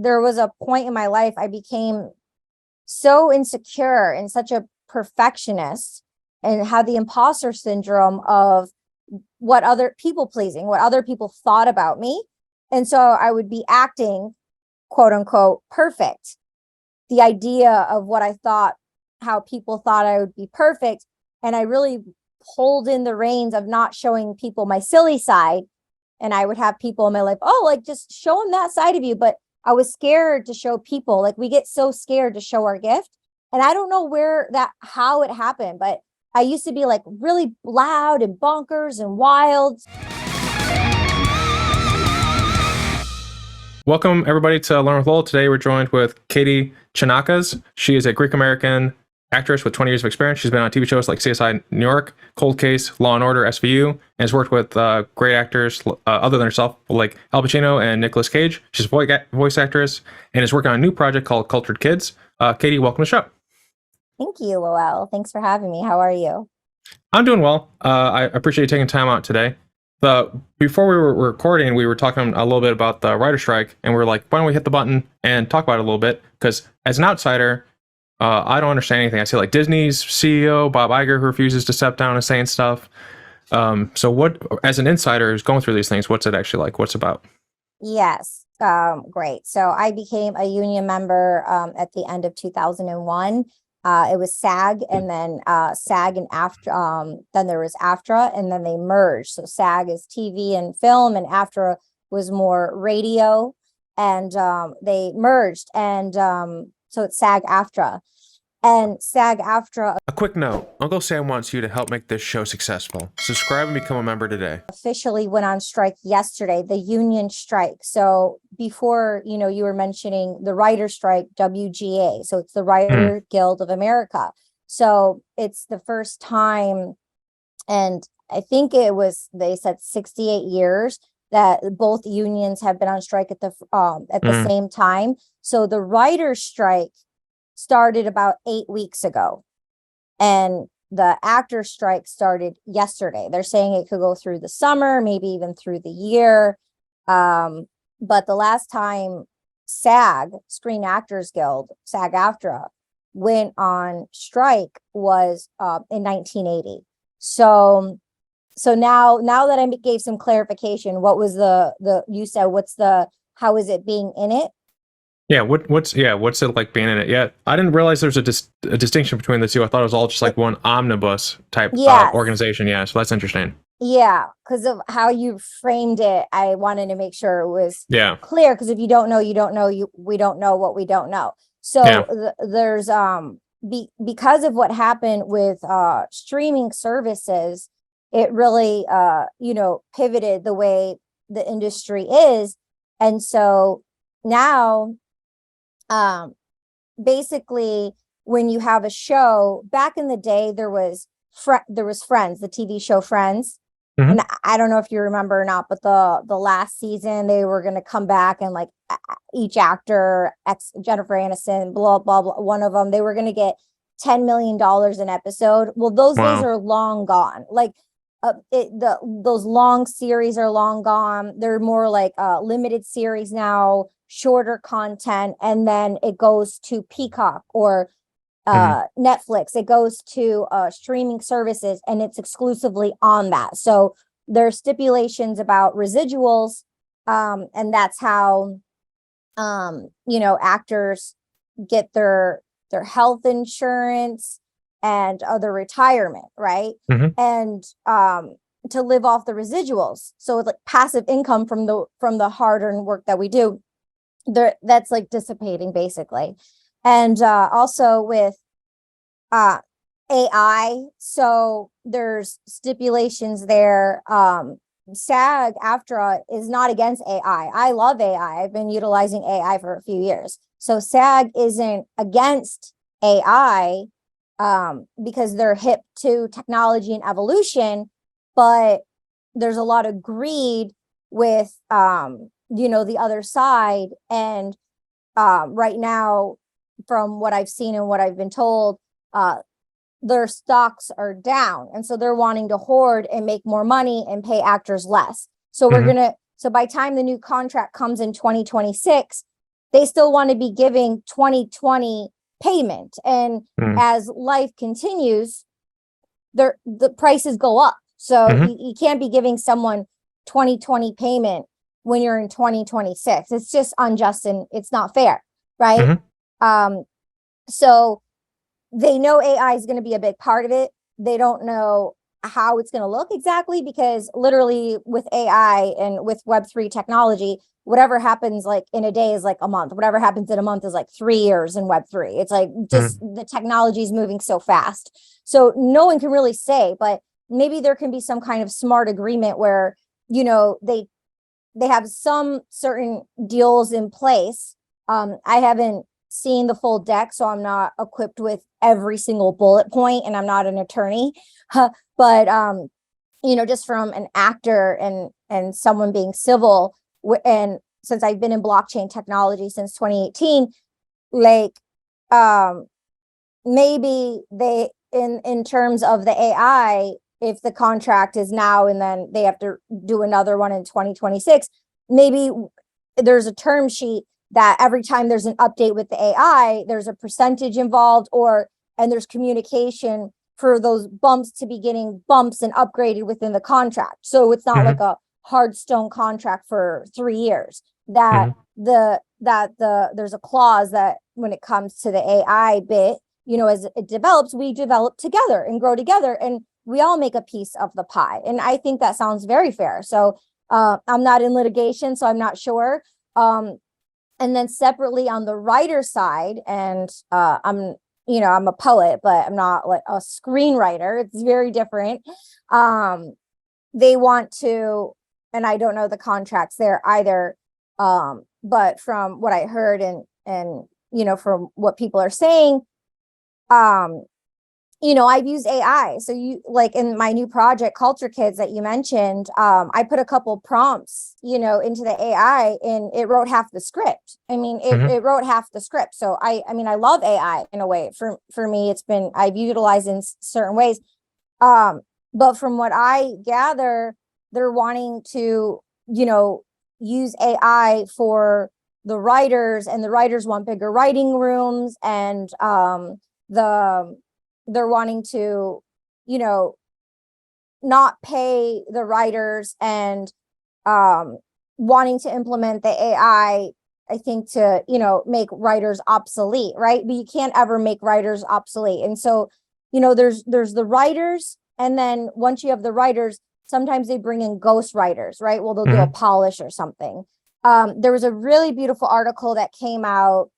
there was a point in my life I became so insecure and such a perfectionist and had the imposter syndrome of what other people pleasing, what other people thought about me. And so I would be acting, quote unquote, perfect. The idea of what I thought, how people thought I would be perfect. And I really pulled in the reins of not showing people my silly side. And I would have people in my life, oh, like just show them that side of you. But I was scared to show people, like we get so scared to show our gift. And I don't know how it happened, but I used to be like really loud and bonkers and wild. Welcome everybody to Learn With Lowell. Today we're joined with Katie Chonacas. She is a Greek-American actress with 20 years of experience. She's been on TV shows like CSI New York, Cold Case, Law & Order, SVU, and has worked with great actors other than herself, like Al Pacino and Nicolas Cage. She's a voice actress and is working on a new project called Cultured Kids. Katie, welcome to the show. Thank you, Lowell. Thanks for having me. How are you? I'm doing well. I appreciate you taking time out today. Before we were recording, we were talking a little bit about the writer strike, and we were like, why don't we hit the button and talk about it a little bit? Because as an outsider, I don't understand anything. I see like Disney's CEO, Bob Iger, who refuses to step down and saying stuff. So what, as an insider who's going through these things, what's it actually like? What's it about? Yes. Great. So I became a union member at the end of 2001. It was SAG, and then SAG and AFTRA, then there was AFTRA, and then they merged. So SAG is TV and film, and AFTRA was more radio, and they merged. And so it's SAG-AFTRA. And SAG-AFTRA. A quick note, Uncle Sam wants you to help make this show successful. Subscribe and become a member today. Officially went on strike yesterday, the union strike. So before, you were mentioning the writer strike, WGA. So it's the Writer Guild of America. So it's the first time, and I think they said 68 years that both unions have been on strike at the same time. So the writer's strike started about 8 weeks ago, and the actor strike started yesterday. They're saying it could go through the summer, maybe even through the year. But the last time SAG, Screen Actors Guild, SAG-AFTRA, went on strike was in 1980. So now that I gave some clarification, what was you said, how is it being in it? Yeah, what's it like being in it? Yeah, I didn't realize there's a distinction between the two. I thought it was all just like one omnibus type organization. Yeah, so that's interesting. Yeah, because of how you framed it, I wanted to make sure it was clear. Because if you don't know, you don't know. We don't know what we don't know. So there's because of what happened with streaming services, it really pivoted the way the industry is, and so now. Basically, when you have a show, back in the day, there was Friends, the TV show Friends. And I don't know if you remember or not, but the last season, they were going to come back and like each actor, Jennifer Aniston, blah, blah, blah, one of them, they were going to get $10 million an episode. Well, those days are long gone. Like those long series are long gone. They're more like limited series now, shorter content, and then it goes to Peacock or Netflix. It goes to streaming services, and it's exclusively on that. So there are stipulations about residuals, and that's how actors get their health insurance and other retirement, right? And to live off the residuals. So it's like passive income from the hard-earned work that we do. That's like dissipating basically. And also with AI, so there's stipulations there. SAG-AFTRA is not against AI. I love AI. I've been utilizing AI for a few years. So SAG isn't against AI because they're hip to technology and evolution, but there's a lot of greed with the other side. And right now, from what I've seen and what I've been told, their stocks are down. And so they're wanting to hoard and make more money and pay actors less. So so by the time the new contract comes in 2026, they still want to be giving 2020 payment. And as life continues, the prices go up. So you can't be giving someone 2020 payment when you're in 2026. It's just unjust and it's not fair, right? So they know AI is going to be a big part of it. They don't know how it's going to look exactly, because literally with AI and with Web3 technology, whatever happens like in a day is like a month. Whatever happens in a month is like 3 years in Web3. It's like just the technology is moving so fast. So no one can really say, but maybe there can be some kind of smart agreement where, you know, they have some certain deals in place. I haven't seen the full deck, so I'm not equipped with every single bullet point, and I'm not an attorney. But you know, just from an actor and someone being civil, and since I've been in blockchain technology since 2018, like maybe they in terms of the AI, if the contract is now and then they have to do another one in 2026, maybe there's a term sheet that every time there's an update with the AI, there's a percentage involved, and there's communication for those bumps to be getting bumps and upgraded within the contract. So it's not like a hard stone contract for 3 years. That there's a clause that when it comes to the AI bit, you know, as it develops, we develop together and grow together, and we all make a piece of the pie. And I think that sounds very fair. So I'm not in litigation, so I'm not sure. And then separately on the writer side, and I'm a poet, but I'm not like a screenwriter. It's very different. They want to, and I don't know the contracts there either. But from what I heard and you know, from what people are saying, you know, I've used AI. So you like in my new project, Culture Kids that you mentioned, I put a couple prompts, you know, into the AI and it wrote half the script. I mean, it wrote half the script. So I mean, I love AI in a way. For me, I've utilized in certain ways. But from what I gather, they're wanting to, you know, use AI for the writers, and the writers want bigger writing rooms, and they're wanting to, you know, not pay the writers, and wanting to implement the AI, I think, to, you know, make writers obsolete, right? But you can't ever make writers obsolete. And so, you know, there's the writers, and then once you have the writers, sometimes they bring in ghost writers, right? Well, they'll do a polish or something. There was a really beautiful article that came out.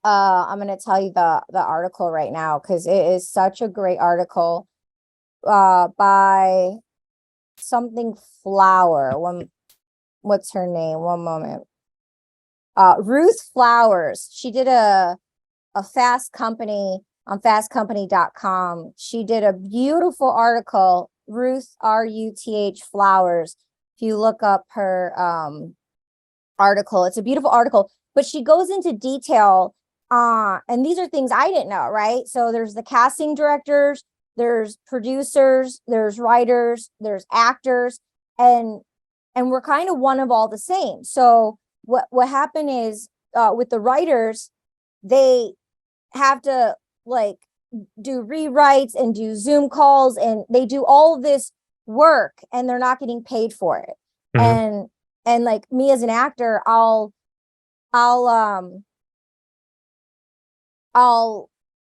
I'm going to tell you the article right now, because it is such a great article by something Flower. What's her name? One moment. Ruth Flowers. She did a Fast Company on fastcompany.com. She did a beautiful article, Ruth, RUTH Flowers. If you look up her article, it's a beautiful article, but she goes into detail. And these are things I didn't know, right? So there's the casting directors, there's producers, there's writers, there's actors, and we're kind of one of all the same. So what happened is with the writers, they have to like do rewrites and do Zoom calls, and they do all of this work, and they're not getting paid for it. And like me as an actor, I'll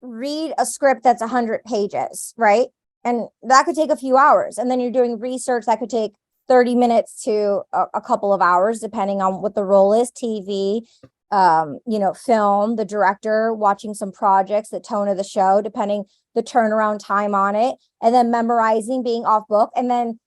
read a script that's 100 pages, right? And that could take a few hours. And then you're doing research that could take 30 minutes to a couple of hours, depending on what the role is, TV, you know, film, the director, watching some projects, the tone of the show, depending the turnaround time on it, and then memorizing, being off book, and then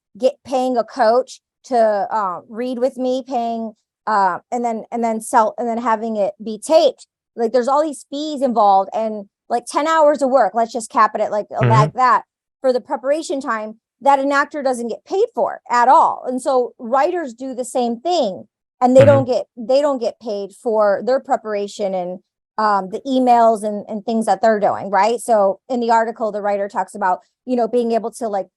paying a coach to read with me, paying and then having it be taped. Like there's all these fees involved, and like 10 hours of work, let's just cap it at like that for the preparation time that an actor doesn't get paid for at all. And so writers do the same thing, and they don't get paid for their preparation and the emails and things that they're doing, right? So in the article, the writer talks about, you know, being able to like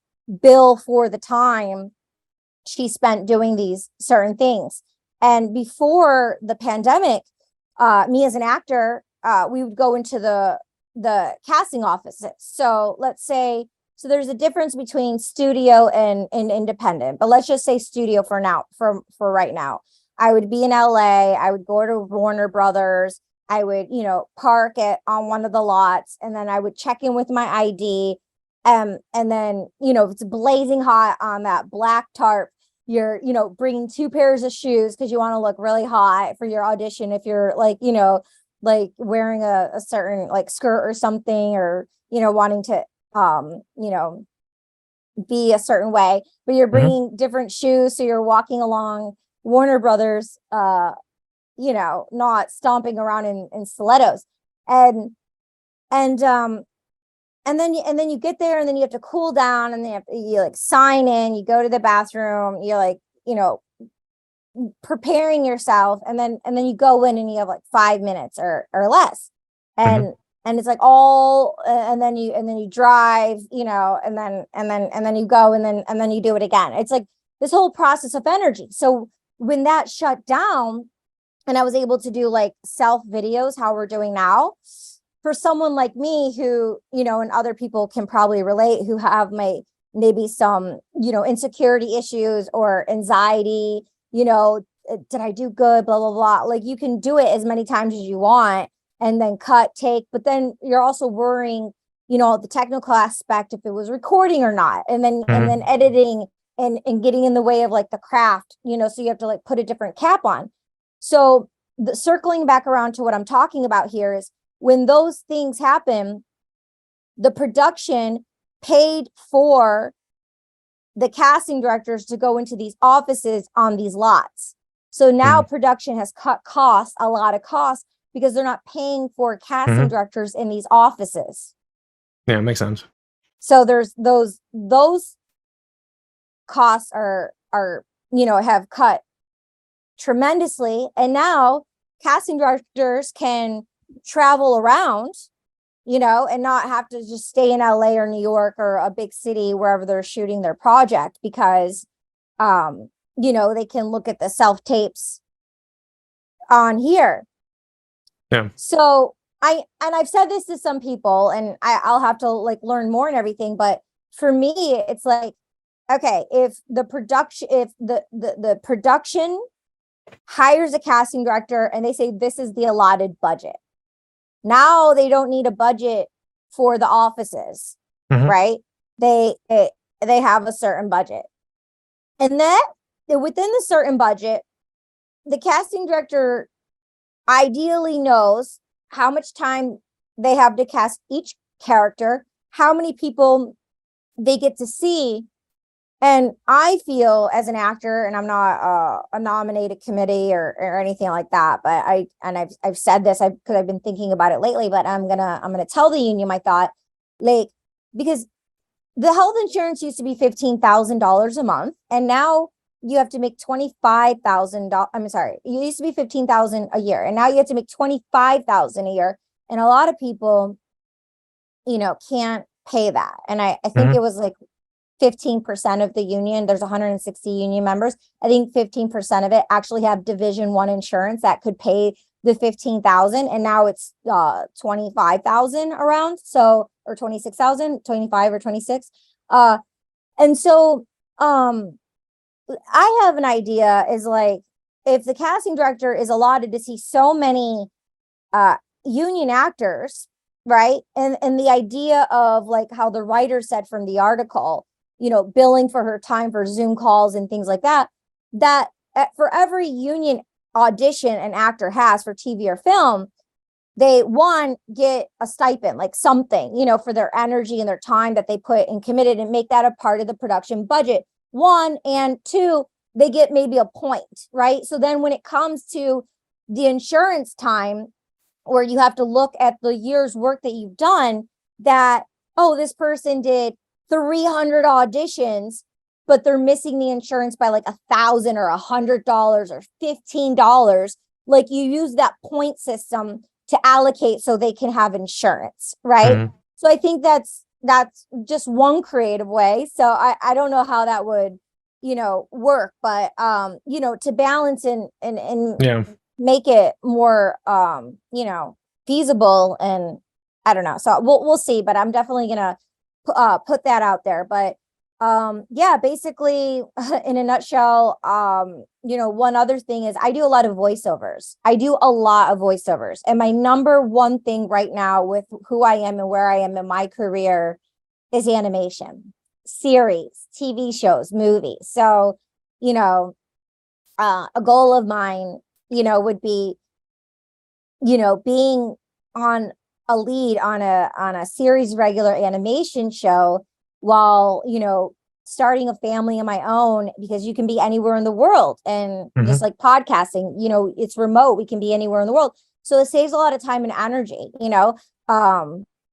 bill for the time she spent doing these certain things. And before the pandemic, me as an actor, we would go into the casting offices. So let's say, so there's a difference between studio and independent, but let's just say studio for now, for right now. I would be in LA, I would go to Warner Brothers, I would, park on one of the lots, and then I would check in with my ID. And then, if it's blazing hot on that black tarp, you're, bringing 2 pairs of shoes because you want to look really hot for your audition. If you're like, wearing a certain like skirt or something, or, wanting to, be a certain way, but you're bringing different shoes. So you're walking along Warner Brothers, not stomping around in stilettos. And then you get there, and then you have to cool down, and then you like sign in, you go to the bathroom, you're like, preparing yourself, and then you go in and you have like 5 minutes or less. And it's like and then you drive, and then you go, and then you do it again. It's like this whole process of energy. So when that shut down, and I was able to do like self videos, how we're doing now, for someone like me who, and other people can probably relate, who have maybe some, insecurity issues or anxiety, did I do good, blah, blah, blah. Like, you can do it as many times as you want, and then cut, take, but then you're also worrying, the technical aspect, if it was recording or not, and then editing and getting in the way of like the craft, so you have to like put a different cap on. So circling back around to what I'm talking about here is, when those things happen, the production paid for the casting directors to go into these offices on these lots. So now production has cut a lot of costs, because they're not paying for casting directors in these offices. Yeah, it makes sense. So there's those costs are have cut tremendously. And now casting directors can travel around, and not have to just stay in LA or New York or a big city, wherever they're shooting their project, because they can look at the self tapes on here. Yeah. So I've said this to some people, and I'll have to like learn more and everything, but for me, it's like, okay, if the production hires a casting director and they say this is the allotted budget, now they don't need a budget for the offices, right? They have a certain budget, and then within the certain budget, the casting director ideally knows how much time they have to cast each character, how many people they get to see. And I feel, as an actor, and I'm not a nominated committee or anything like that, but I've said this because I've been thinking about it lately, but I'm gonna tell the union my thought, like, because the health insurance used to be $15,000 a month, and now you have to make $25,000. I'm sorry, it used to be $15,000 a year, and now you have to make $25,000 a year, and a lot of people, can't pay that. And I think it was like 15% of the union. There's 160 union members. I think 15% of it actually have Division I insurance that could pay the 15,000, and now it's 25,000 around, so, or 26,000, 25 or 26. And so I have an idea, is like, if the casting director is allotted to see so many union actors, right? And the idea of like how the writer said from the article, billing for her time for Zoom calls and things like that, that for every union audition an actor has for TV or film, they, one, get a stipend, like something, for their energy and their time that they put and committed, and make that a part of the production budget. One, and two, they get maybe a point, right? So then when it comes to the insurance time, where you have to look at the year's work that you've done, that, oh, this person did 300 auditions, but they're missing the insurance by like $1,000 or $100 or $15. Like, you use that point system to allocate so they can have insurance, right? So I think that's just one creative way. So I don't know how that would, work, but to balance and make it more, feasible. And I don't know. So we'll see, but I'm definitely gonna put that out there. But yeah, basically in a nutshell, one other thing is I do a lot of voiceovers. And my number one thing right now with who I am and where I am in my career is animation, series, TV shows, movies. So, a goal of mine, would be, being on a lead on a series regular animation show while, starting a family of my own, because you can be anywhere in the world. And just like podcasting, it's remote. We can be anywhere in the world. So it saves a lot of time and energy,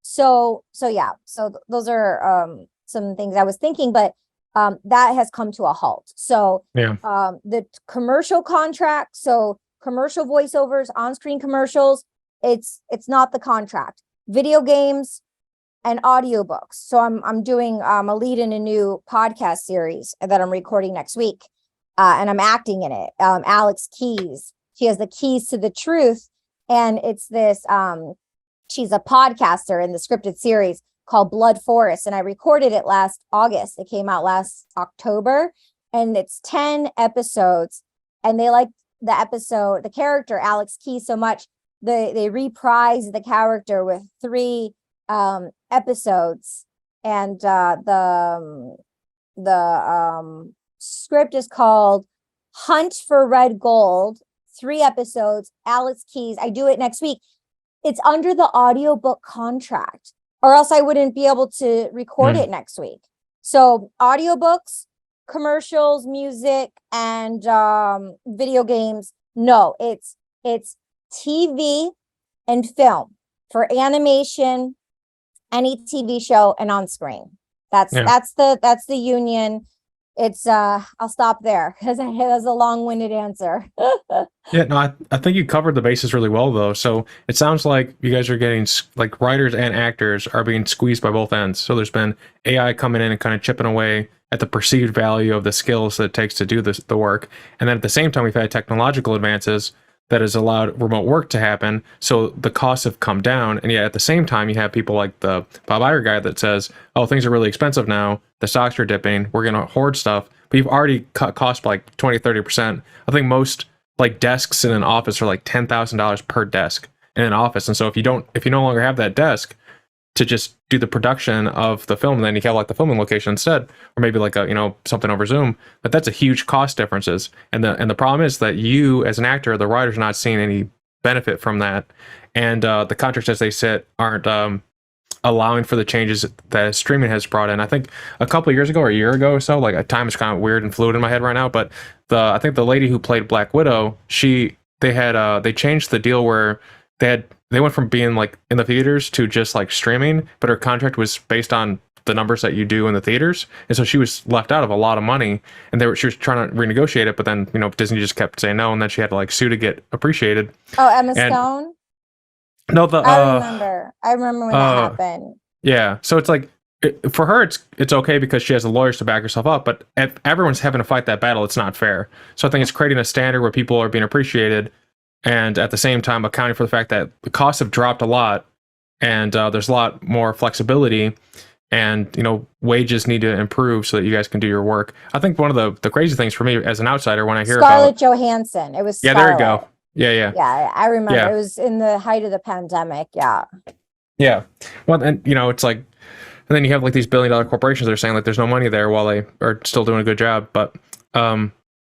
so yeah. So those are some things I was thinking, but that has come to a halt. So the commercial contract, so commercial voiceovers, on-screen commercials, it's not the contract. Video games and audiobooks. So I'm doing a lead in a new podcast series that I'm recording next week. And I'm acting in it. Alex Keys, she has the keys to the truth. And it's this, she's a podcaster in the scripted series called Blood Forest. And I recorded it last August. It came out last October, and it's 10 episodes. And they like the character Alex Keys so much, they reprise the character with 3 episodes. And the script is called Hunt for Red Gold, 3 episodes, Alex Keys. I do it next week. It's under the audiobook contract, or else I wouldn't be able to record it next week. So audiobooks, commercials, music, and video games. No, it's TV and film for animation, any TV show, and on screen. That's the union. It's I'll stop there because it was a long-winded answer. Yeah, no, I think you covered the bases really well, though. So it sounds like you guys are getting, like, writers and actors are being squeezed by both ends. So there's been AI coming in and kind of chipping away at the perceived value of the skills that it takes to do the work. And then at the same time, we've had technological advances that has allowed remote work to happen. So the costs have come down. And yet at the same time, you have people like the Bob Iger guy that says, oh, things are really expensive now. The stocks are dipping. We're going to hoard stuff. But you've already cut costs by like 20, 30%. I think most like desks in an office are like $10,000 per desk in an office. And so if you no longer have that desk to just do the production of the film, and then you have like the filming location instead, or maybe like something over Zoom, but that's a huge cost differences. And the problem is that you as an actor, the writer's not seeing any benefit from that. And the contracts as they sit aren't allowing for the changes that streaming has brought in. I think a couple of years ago or a year ago or so, like, time is kind of weird and fluid in my head right now, but I think the lady who played Black Widow, they changed the deal where they went from being like in the theaters to just like streaming, but her contract was based on the numbers that you do in the theaters. And so she was left out of a lot of money, and she was trying to renegotiate it, but then, Disney just kept saying no. And then she had to like sue to get appreciated. Oh, Emma Stone? No, I remember when that happened. Yeah. So it's like, for her, it's okay because she has the lawyers to back herself up, but if everyone's having to fight that battle, it's not fair. So I think it's creating a standard where people are being appreciated, and at the same time accounting for the fact that the costs have dropped a lot, and there's a lot more flexibility, and wages need to improve so that you guys can do your work. I think one of the crazy things for me as an outsider when I hear Scarlett Johansson. It was Scarlett. Yeah, there you go. Yeah, I remember. Yeah. It was in the height of the pandemic. Yeah. Well, and it's like, and then you have like these billion-dollar corporations that are saying like there's no money there while they are still doing a good job. But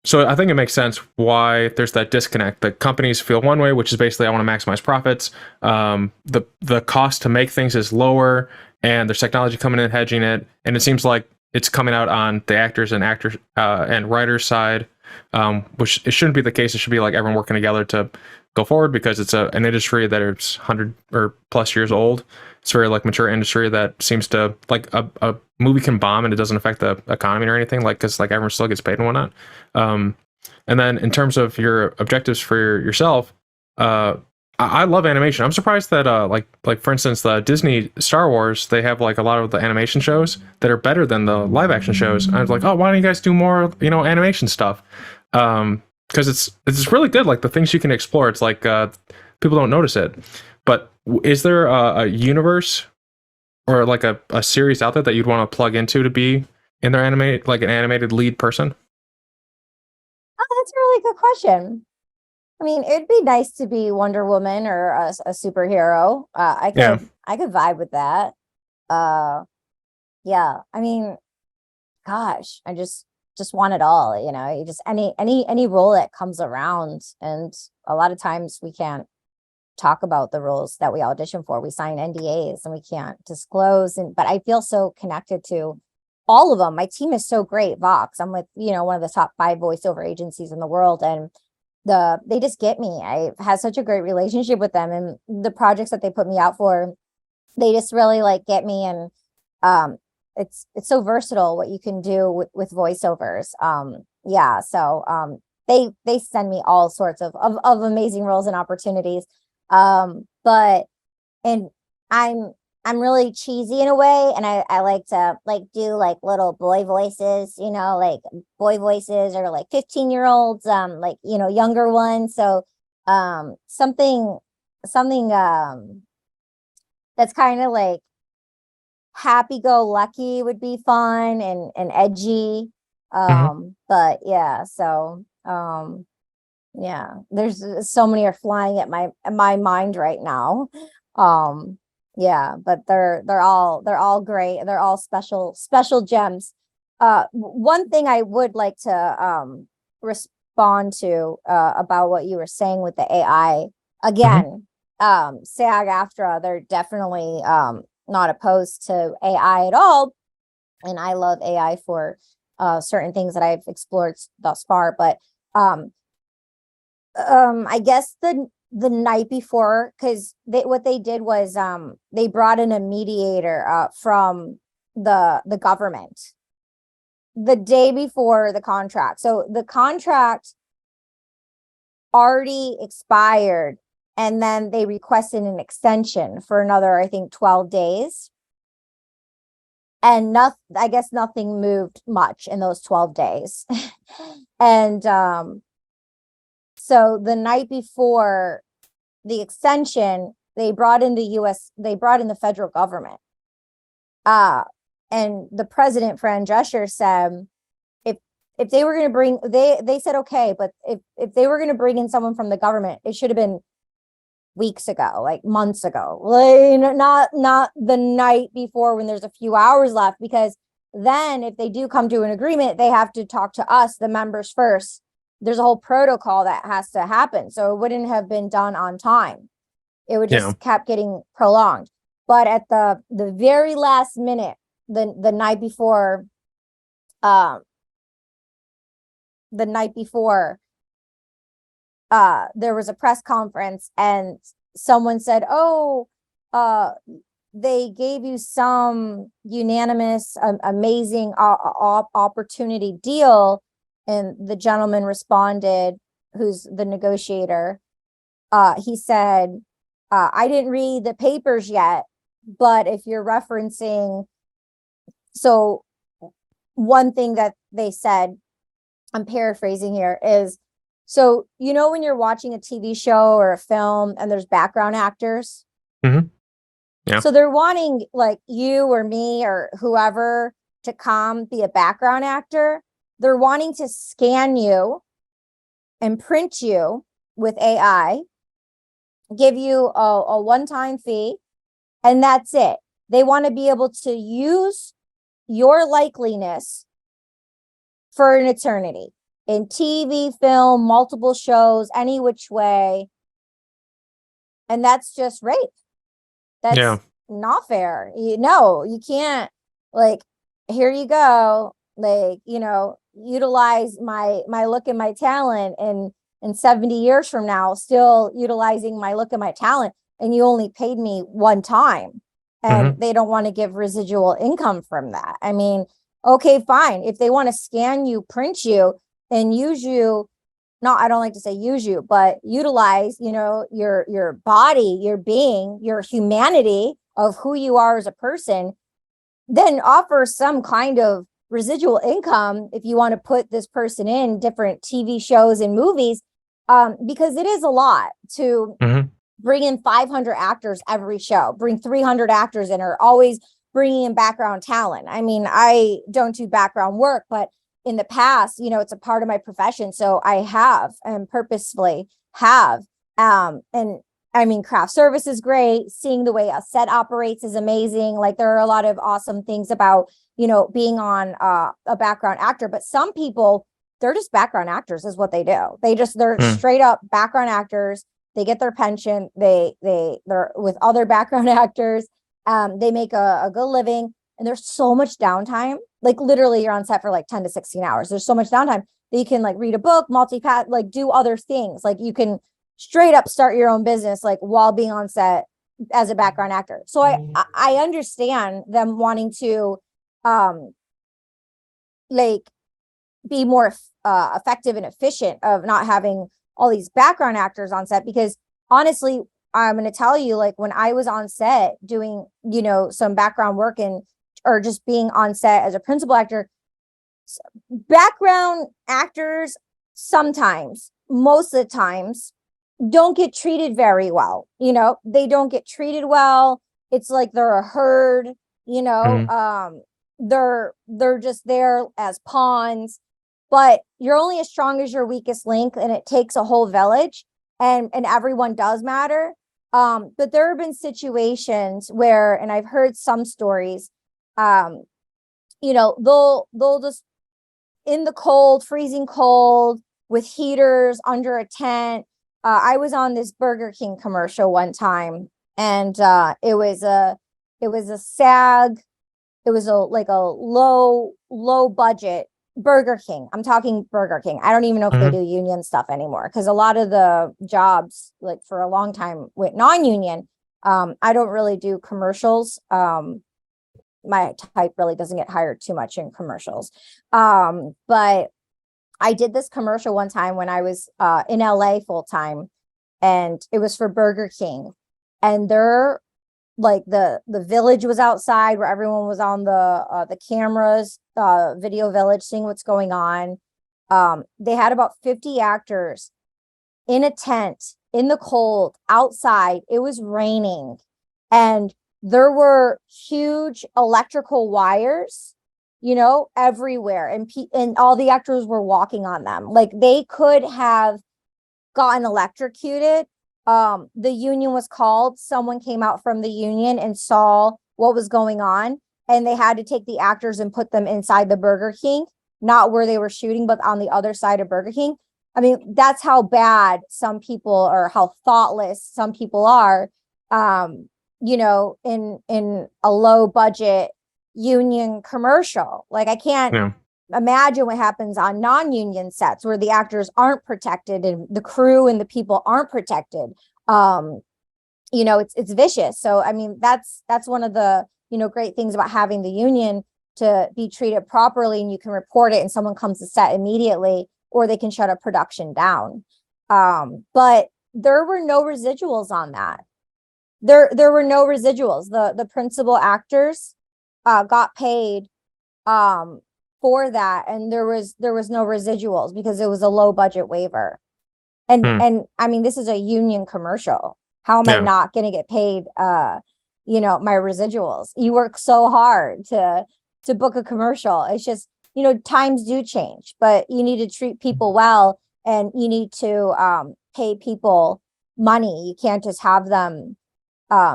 so I think it makes sense why there's that disconnect. The companies feel one way, which is basically I want to maximize profits. The cost to make things is lower, and there's technology coming in hedging it, and it seems like it's coming out on the actors and writers side, which it shouldn't be the case. It should be like everyone working together to go forward, because it's an industry that is 100 or plus years old. It's very like mature industry that seems to like a movie can bomb and it doesn't affect the economy or anything, like, because like everyone still gets paid and whatnot. And then in terms of your objectives for yourself, I love animation. I'm surprised that like for instance the Disney Star Wars, they have like a lot of the animation shows that are better than the live action shows. I was like, oh, why don't you guys do more animation stuff? because it's really good. Like the things you can explore, it's like people don't notice it. But is there a universe or like a series out there that you'd want to plug into to be in their animated, like an animated lead person? Oh, that's a really good question. I mean, it'd be nice to be Wonder Woman or a superhero. Yeah. I could vibe with that. Uh, yeah. I mean, gosh, I just want it all. You know, you just any role that comes around, and a lot of times we can't talk about the roles that we audition for. We sign NDAs and we can't disclose. And but I feel so connected to all of them. My team is so great. Vox. I'm with, you know, one of the top 5 voiceover agencies in the world, and they just get me. I had such a great relationship with them, and the projects that they put me out for, they just really like get me. And it's so versatile what you can do with voiceovers. Yeah, so they send me all sorts of amazing roles and opportunities. But and I'm really cheesy in a way, and I like to like do like little boy voices, you know, like boy voices, or like 15-year-olds, like, you know, younger ones. So something that's kind of like happy-go-lucky would be fun and edgy. Hmm. But yeah, so yeah, there's so many are flying at my mind right now. Yeah, but they're all great. They're all special gems. One thing I would like to respond to about what you were saying with the AI Hmm. again. SAG-AFTRA, they're definitely not opposed to AI at all, and I love AI for certain things that I've explored thus far. But I guess the night before, because what they did was they brought in a mediator from the government the day before the contract. So the contract already expired, and then they requested an extension for another, I think, 12 days. And I guess nothing moved much in those 12 days. And so the night before the extension, they brought in the federal government. And the president, Fran Drescher, said if they were going to bring, they said okay, but if they were going to bring in someone from the government, it should have been weeks ago, like months ago, like not the night before when there's a few hours left, because then if they do come to an agreement, they have to talk to us, the members, first. There's a whole protocol that has to happen, so it wouldn't have been done on time. It would Yeah. just kept getting prolonged. But at the very last minute, the night before, the night before, there was a press conference, and someone said, oh, they gave you some unanimous, amazing opportunity deal. And the gentleman responded, who's the negotiator, he said, I didn't read the papers yet, but if you're referencing, so one thing that they said, I'm paraphrasing here, is, so, you know, when you're watching a TV show or a film and there's background actors, Hmm. Yeah. so they're wanting like you or me or whoever to come be a background actor. They're wanting to scan you and print you with AI, give you a one-time fee, and that's it. They want to be able to use your likeliness for an eternity in TV, film, multiple shows, any which way. And that's just rape. That's Yeah. not fair. You can't, like, here you go, like, you know, utilize my look and my talent, and in 70 years from now, still utilizing my look and my talent, and you only paid me one time, and Hmm. they don't want to give residual income from that. I mean, okay, fine. If they want to scan you, print you, and use you, no, I don't like to say use you, but utilize, you know, your body, your being, your humanity of who you are as a person, then offer some kind of residual income if you want to put this person in different TV shows and movies, because it is a lot to bring in 500 actors every show, bring 300 actors in, or always bringing in background talent. I mean, I don't do background work, but in the past, you know, it's a part of my profession. So I have, and purposefully have, and I mean, craft service is great. Seeing the way a set operates is amazing. Like, there are a lot of awesome things about, you know, being on a background actor, but some people, they're just background actors is what they do. They're straight up background actors. They get their pension. They're with other background actors. They make a good living, and there's so much downtime. Like, literally you're on set for like 10 to 16 hours. There's so much downtime that you can like read a book, like do other things. Like, you can straight up start your own business, like, while being on set as a background actor. So I understand them wanting to, like, be more effective and efficient of not having all these background actors on set, because honestly, I'm going to tell you, like, when I was on set doing, you know, some background work or just being on set as a principal actor, background actors sometimes, most of the times, don't get treated very well. You know, they don't get treated well. It's like they're a herd, you know, they're just there as pawns, but you're only as strong as your weakest link, and it takes a whole village, and everyone does matter. But there have been situations where, and I've heard some stories, you know, they'll just, in the cold, freezing cold, with heaters under a tent. I was on this Burger King commercial one time, and it was a SAG. It was like a low budget Burger King. I'm talking Burger King. I don't even know if they do union stuff anymore, because a lot of the jobs, like, for a long time went non-union. I don't really do commercials. My type really doesn't get hired too much in commercials. But I did this commercial one time when I was in LA full time, and it was for Burger King. And they're like, the village was outside where everyone was on the cameras, video village, seeing what's going on. They had about 50 actors in a tent in the cold outside. It was raining, and there were huge electrical wires, you know, everywhere, and all the actors were walking on them. Like, they could have gotten electrocuted. The union was called. Someone came out from the union and saw what was going on, and they had to take the actors and put them inside the Burger King, not where they were shooting, but on the other side of Burger King. I mean, that's how bad some people, or how thoughtless some people are, you know, in a low budget union commercial. Like, I can't imagine what happens on non-union sets where the actors aren't protected and the crew and the people aren't protected. You know, it's vicious. So, I mean, that's one of the, you know, great things about having the union, to be treated properly, and you can report it and someone comes to set immediately, or they can shut a production down. But there were no residuals on that. There were no residuals. The principal actors got paid for that, and there was no residuals, because it was a low budget waiver. And I mean, this is a union commercial. How am I not going to get paid you know, my residuals? You work so hard to book a commercial. It's just, you know, times do change, but you need to treat people well, and you need to pay people money. You can't just have them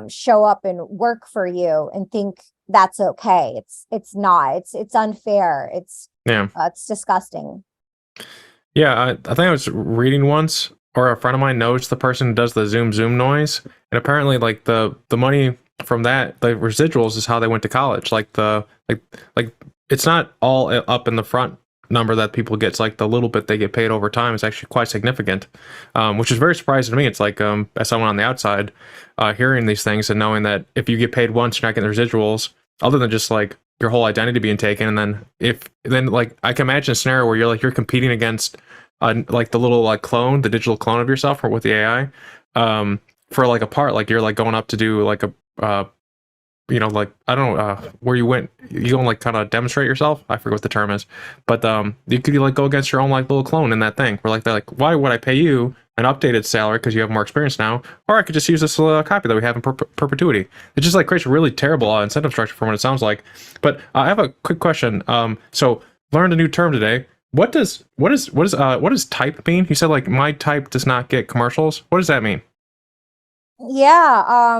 show up and work for you and think that's okay. It's not. It's unfair. It's disgusting. Yeah, I think I was reading once, or a friend of mine knows the person who does the zoom noise, and apparently, like, the money from that, the residuals, is how they went to college. Like, it's not all up in the front number that people get. It's like the little bit they get paid over time is actually quite significant, which is very surprising to me. It's like, as someone on the outside, hearing these things and knowing that if you get paid once, you're not getting the residuals, other than just like your whole identity being taken. And then like, I can imagine a scenario where you're competing against like the little like clone, the digital clone of yourself, or with the AI, for like a part, like you're like going up to do like a like, I don't know, where you went, you go and like kind of demonstrate yourself. I forget what the term is, but you could like go against your own like little clone in that thing. Where like they're like, why would I pay you an updated salary because you have more experience now, or I could just use this copy that we have in perpetuity. It just like creates a really terrible incentive structure from what it sounds like. But I have a quick question. So learned a new term today. What does type mean? You said like my type does not get commercials. What does that mean? Yeah.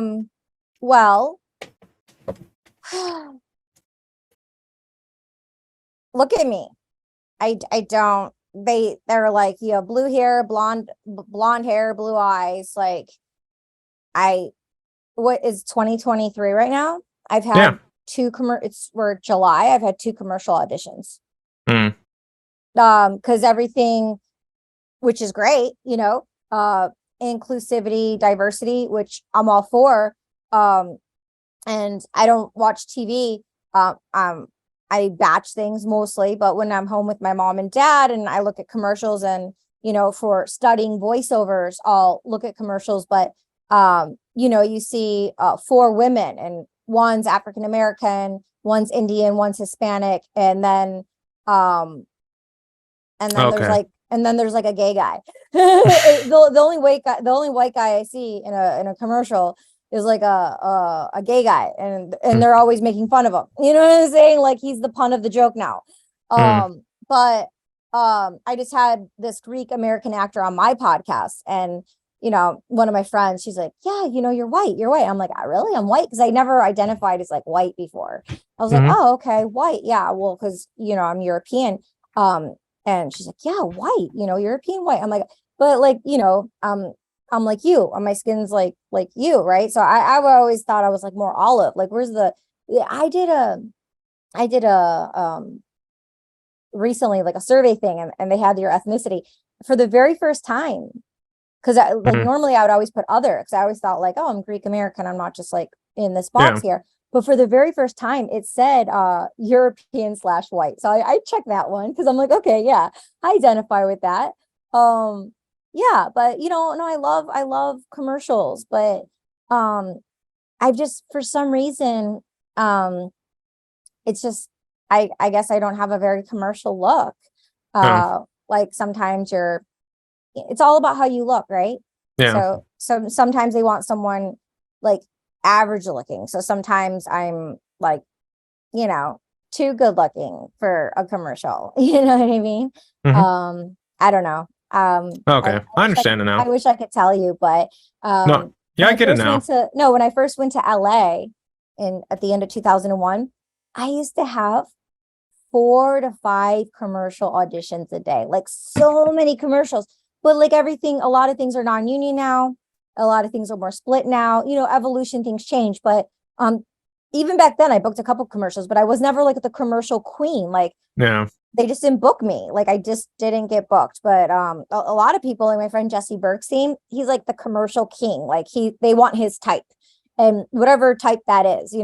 Well, look at me. I don't, they're like, you have blue hair, blonde hair, blue eyes. Like what is 2023 right now? I've had we're July. I've had 2 commercial auditions. Because everything, which is great, inclusivity, diversity, which I'm all for. And I don't watch TV. I batch things mostly, but when I'm home with my mom and dad and I look at commercials and, for studying voiceovers, I'll look at commercials, but, you see 4 women and one's African-American, one's Indian, one's Hispanic. And then there's like a gay guy. the only white guy I see in a commercial is like a gay guy, and they're always making fun of him. You know what I'm saying? Like he's the pun of the joke now. But I just had this Greek American actor on my podcast, and one of my friends, she's like, yeah, you're white. I'm like, really? I'm white? Because I never identified as like white before. I was like, oh, okay, white. Yeah, well, because I'm European. And she's like, yeah, white, European white. I'm like, but like, I'm like you, my skin's like you, right? So I always thought I was like more olive. Like, where's I did a recently like a survey thing, and they had your ethnicity for the very first time. Because normally I would always put other, because I always thought like, oh, I'm Greek American. I'm not just like in this box here. But for the very first time, it said European/white. So I checked that one because I'm like, okay, yeah, I identify with that. Yeah, but no, I love commercials, but I've just, for some reason, it's just I guess I don't have a very commercial look. Like sometimes it's all about how you look, right? Yeah. So sometimes they want someone like average looking. So sometimes I'm like, too good looking for a commercial. You know what I mean? I don't know. Okay, I understand it now. I wish I could tell you, but no, yeah, I get it now. When I first went to LA at the end of 2001, I used to have 4 to 5 commercial auditions a day, like so many commercials. But like everything, a lot of things are non-union now. A lot of things are more split now. Evolution, things change. But even back then, I booked a couple commercials, but I was never like the commercial queen. Like, they just didn't book me. Like, I just didn't get booked. But a lot of people, like my friend Jesse Bergstein, he's like the commercial king. Like they want his type, and whatever type that is,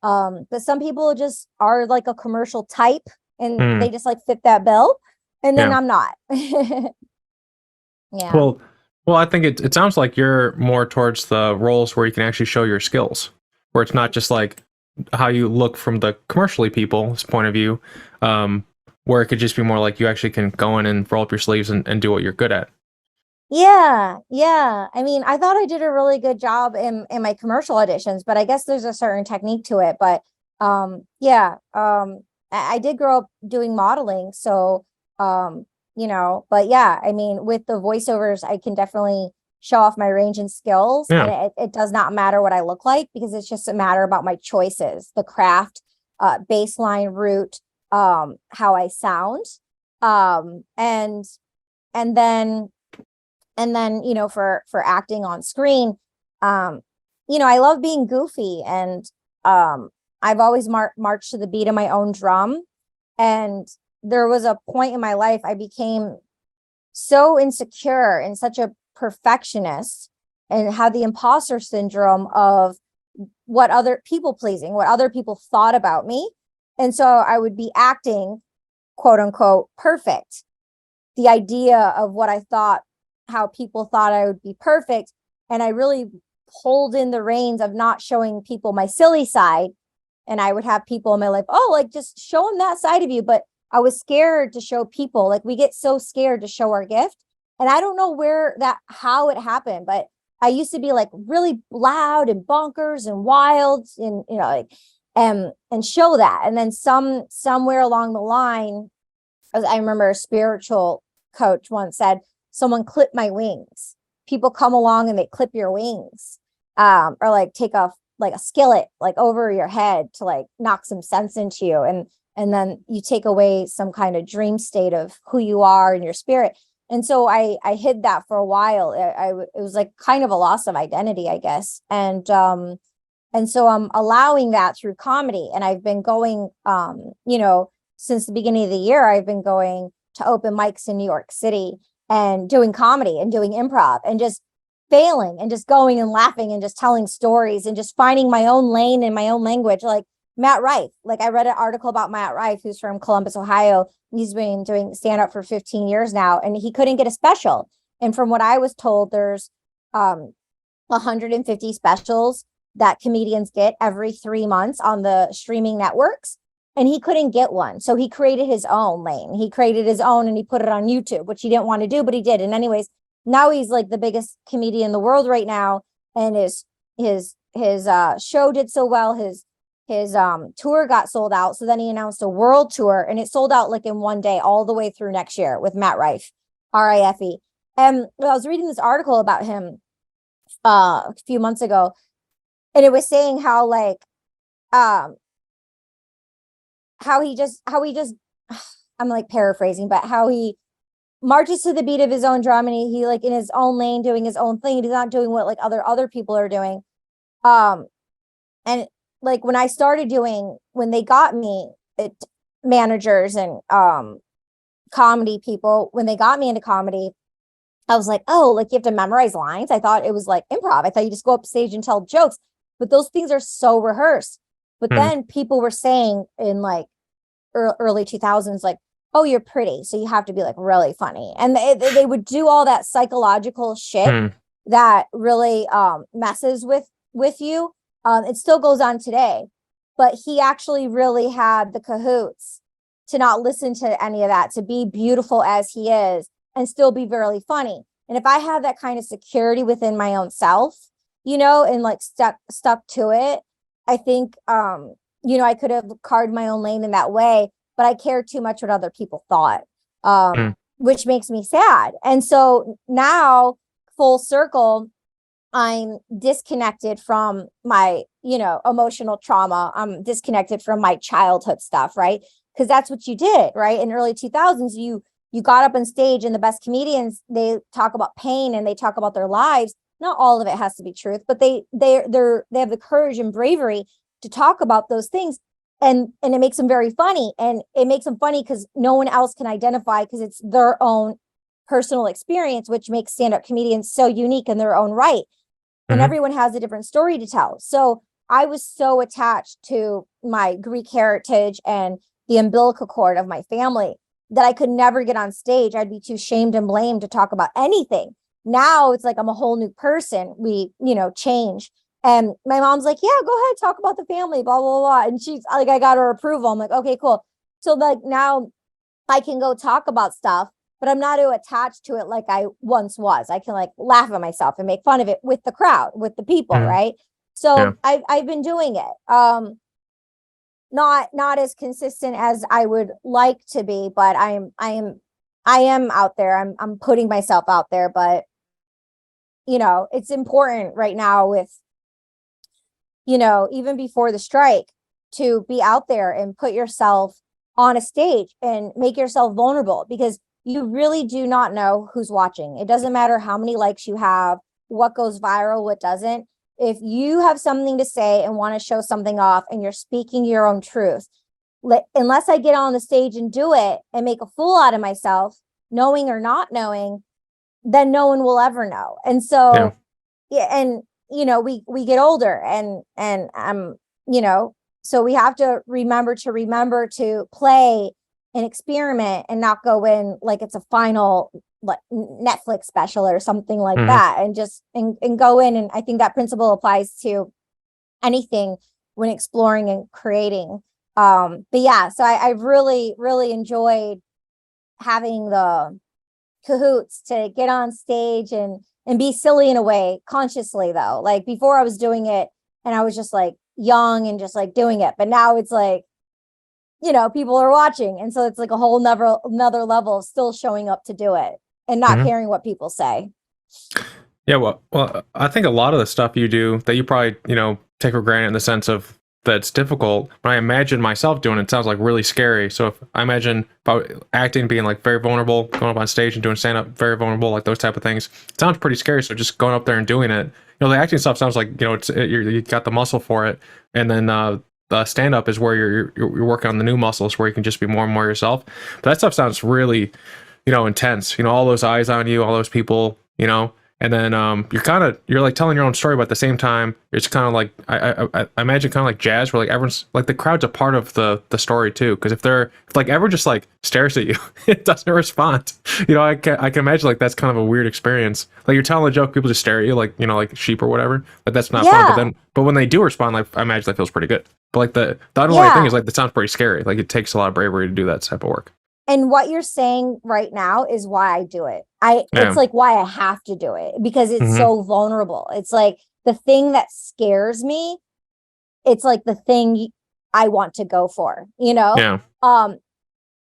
But some people just are like a commercial type, and they just like fit that bill. And then I'm not. Yeah. Well, I think it sounds like you're more towards the roles where you can actually show your skills, where it's not just like how you look from the commercially people's point of view, where it could just be more like you actually can go in and roll up your sleeves and do what you're good at. Yeah. I mean, I thought I did a really good job in my commercial auditions, but I guess there's a certain technique to it. But I did grow up doing modeling, so but yeah, I mean, with the voiceovers, I can definitely show off my range and skills. And it does not matter what I look like, because it's just a matter about my choices, the craft, baseline, root, how I sound. And then for acting on screen, I love being goofy, and I've always marched to the beat of my own drum. And there was a point in my life I became so insecure and such a perfectionist, and had the imposter syndrome of what other people thought about me. And so I would be acting, quote unquote, perfect. The idea of what I thought, how people thought I would be perfect. And I really pulled in the reins of not showing people my silly side. And I would have people in my life, oh, like just show them that side of you. But I was scared to show people. Like we get so scared to show our gift. And I don't know how it happened, but I used to be like really loud and bonkers and wild and, like, and show that. And then somewhere along the line, I remember a spiritual coach once said, someone clipped my wings. People come along and they clip your wings, or like take off like a skillet, like over your head to like knock some sense into you. And then you take away some kind of dream state of who you are and your spirit. And so I hid that for a while. It was like kind of a loss of identity, I guess. And so I'm allowing that through comedy. And I've been going, since the beginning of the year, I've been going to open mics in New York City and doing comedy and doing improv and just failing and just going and laughing and just telling stories and just finding my own lane in my own language. Like Matt Rife, like I read an article about Matt Rife, who's from Columbus, Ohio. He's been doing stand-up for 15 years now, and he couldn't get a special. And from what I was told, there's 150 specials that comedians get every 3 months on the streaming networks. And he couldn't get one. So he created his own lane. He created his own and he put it on YouTube, which he didn't want to do, but he did. And anyways, now he's like the biggest comedian in the world right now. And his show did so well. His tour got sold out. So then he announced a world tour and it sold out like in one day all the way through next year with Matt Rife, R-I-F-E. And I was reading this article about him a few months ago, and it was saying how like how he just I'm like paraphrasing, but how he marches to the beat of his own drum and he like in his own lane doing his own thing. He's not doing what like other people are doing. And like when I started when they got me, managers and comedy people, when they got me into comedy, I was like, oh, like you have to memorize lines. I thought it was like improv. I thought you just go up stage and tell jokes, but those things are so rehearsed. But then people were saying in like early 2000s, like, oh, you're pretty, so you have to be like really funny. And they would do all that psychological shit that really messes with you. It still goes on today, but he actually really had the cahoots to not listen to any of that, to be beautiful as he is and still be very funny. And if I had that kind of security within my own self, and like stuck to it, I think, I could have carved my own lane in that way, but I cared too much what other people thought, which makes me sad. And so now, full circle, I'm disconnected from my, emotional trauma. I'm disconnected from my childhood stuff, right? Because that's what you did, right? In early 2000s, you got up on stage, and the best comedians, they talk about pain and they talk about their lives. Not all of it has to be truth, but they have the courage and bravery to talk about those things, and it makes them very funny. And it makes them funny because no one else can identify, because it's their own personal experience, which makes stand-up comedians so unique in their own right. And everyone has a different story to tell. So I was so attached to my Greek heritage and the umbilical cord of my family that I could never get on stage. I'd be too shamed and blamed to talk about anything. Now it's like I'm a whole new person. We, change. And my mom's like, yeah, go ahead, talk about the family, blah, blah, blah. And she's like, I got her approval. I'm like, okay, cool. So like now I can go talk about stuff, but I'm not too attached to it like I once was. I can like laugh at myself and make fun of it with the crowd, with the people, right? So I've been doing it. Not as consistent as I would like to be, but I am out there. I'm putting myself out there, but it's important right now with, even before the strike, to be out there and put yourself on a stage and make yourself vulnerable, because you really do not know who's watching. It doesn't matter how many likes you have, what goes viral, what doesn't. If you have something to say and want to show something off and you're speaking your own truth, unless I get on the stage and do it and make a fool out of myself, knowing or not knowing, then no one will ever know. And so, and we get older, and so we have to remember to play and experiment and not go in like it's a final like Netflix special or something like Mhm. that, and just and go in. And I think that principle applies to anything when exploring and creating. But yeah, so I've really, really enjoyed having the cahoots to get on stage and be silly in a way, consciously though. Like before I was doing it and I was just like young and just like doing it, but now it's like, people are watching, and so it's like a whole another level of still showing up to do it and not Mhm. caring what people say. Yeah, well, I think a lot of the stuff you do that you probably, take for granted in the sense of that's difficult. When I imagine myself doing it, it sounds like really scary. So if I imagine about acting being like very vulnerable, going up on stage and doing stand up, very vulnerable, like those type of things, it sounds pretty scary. So just going up there and doing it, the acting stuff sounds like you got the muscle for it, and then the stand up is where you're working on the new muscles where you can just be more and more yourself. But that stuff sounds really intense. All those eyes on you, all those people, and then you're like telling your own story, but at the same time, it's kind of like I imagine kind of like jazz, where like everyone's like the crowd's a part of the story too. Because if like everyone just like stares at you, it doesn't respond. I can imagine like that's kind of a weird experience. Like you're telling a joke, people just stare at you like sheep or whatever. But that's not fun. Yeah. But when they do respond, like I imagine that feels pretty good. But like the underlying thing Yeah. is like that sounds pretty scary. Like it takes a lot of bravery to do that type of work. And what you're saying right now is why I do it. It's Yeah. like why I have to do it, because it's Hmm. so vulnerable. It's like the thing that scares me. It's like the thing I want to go for, Yeah.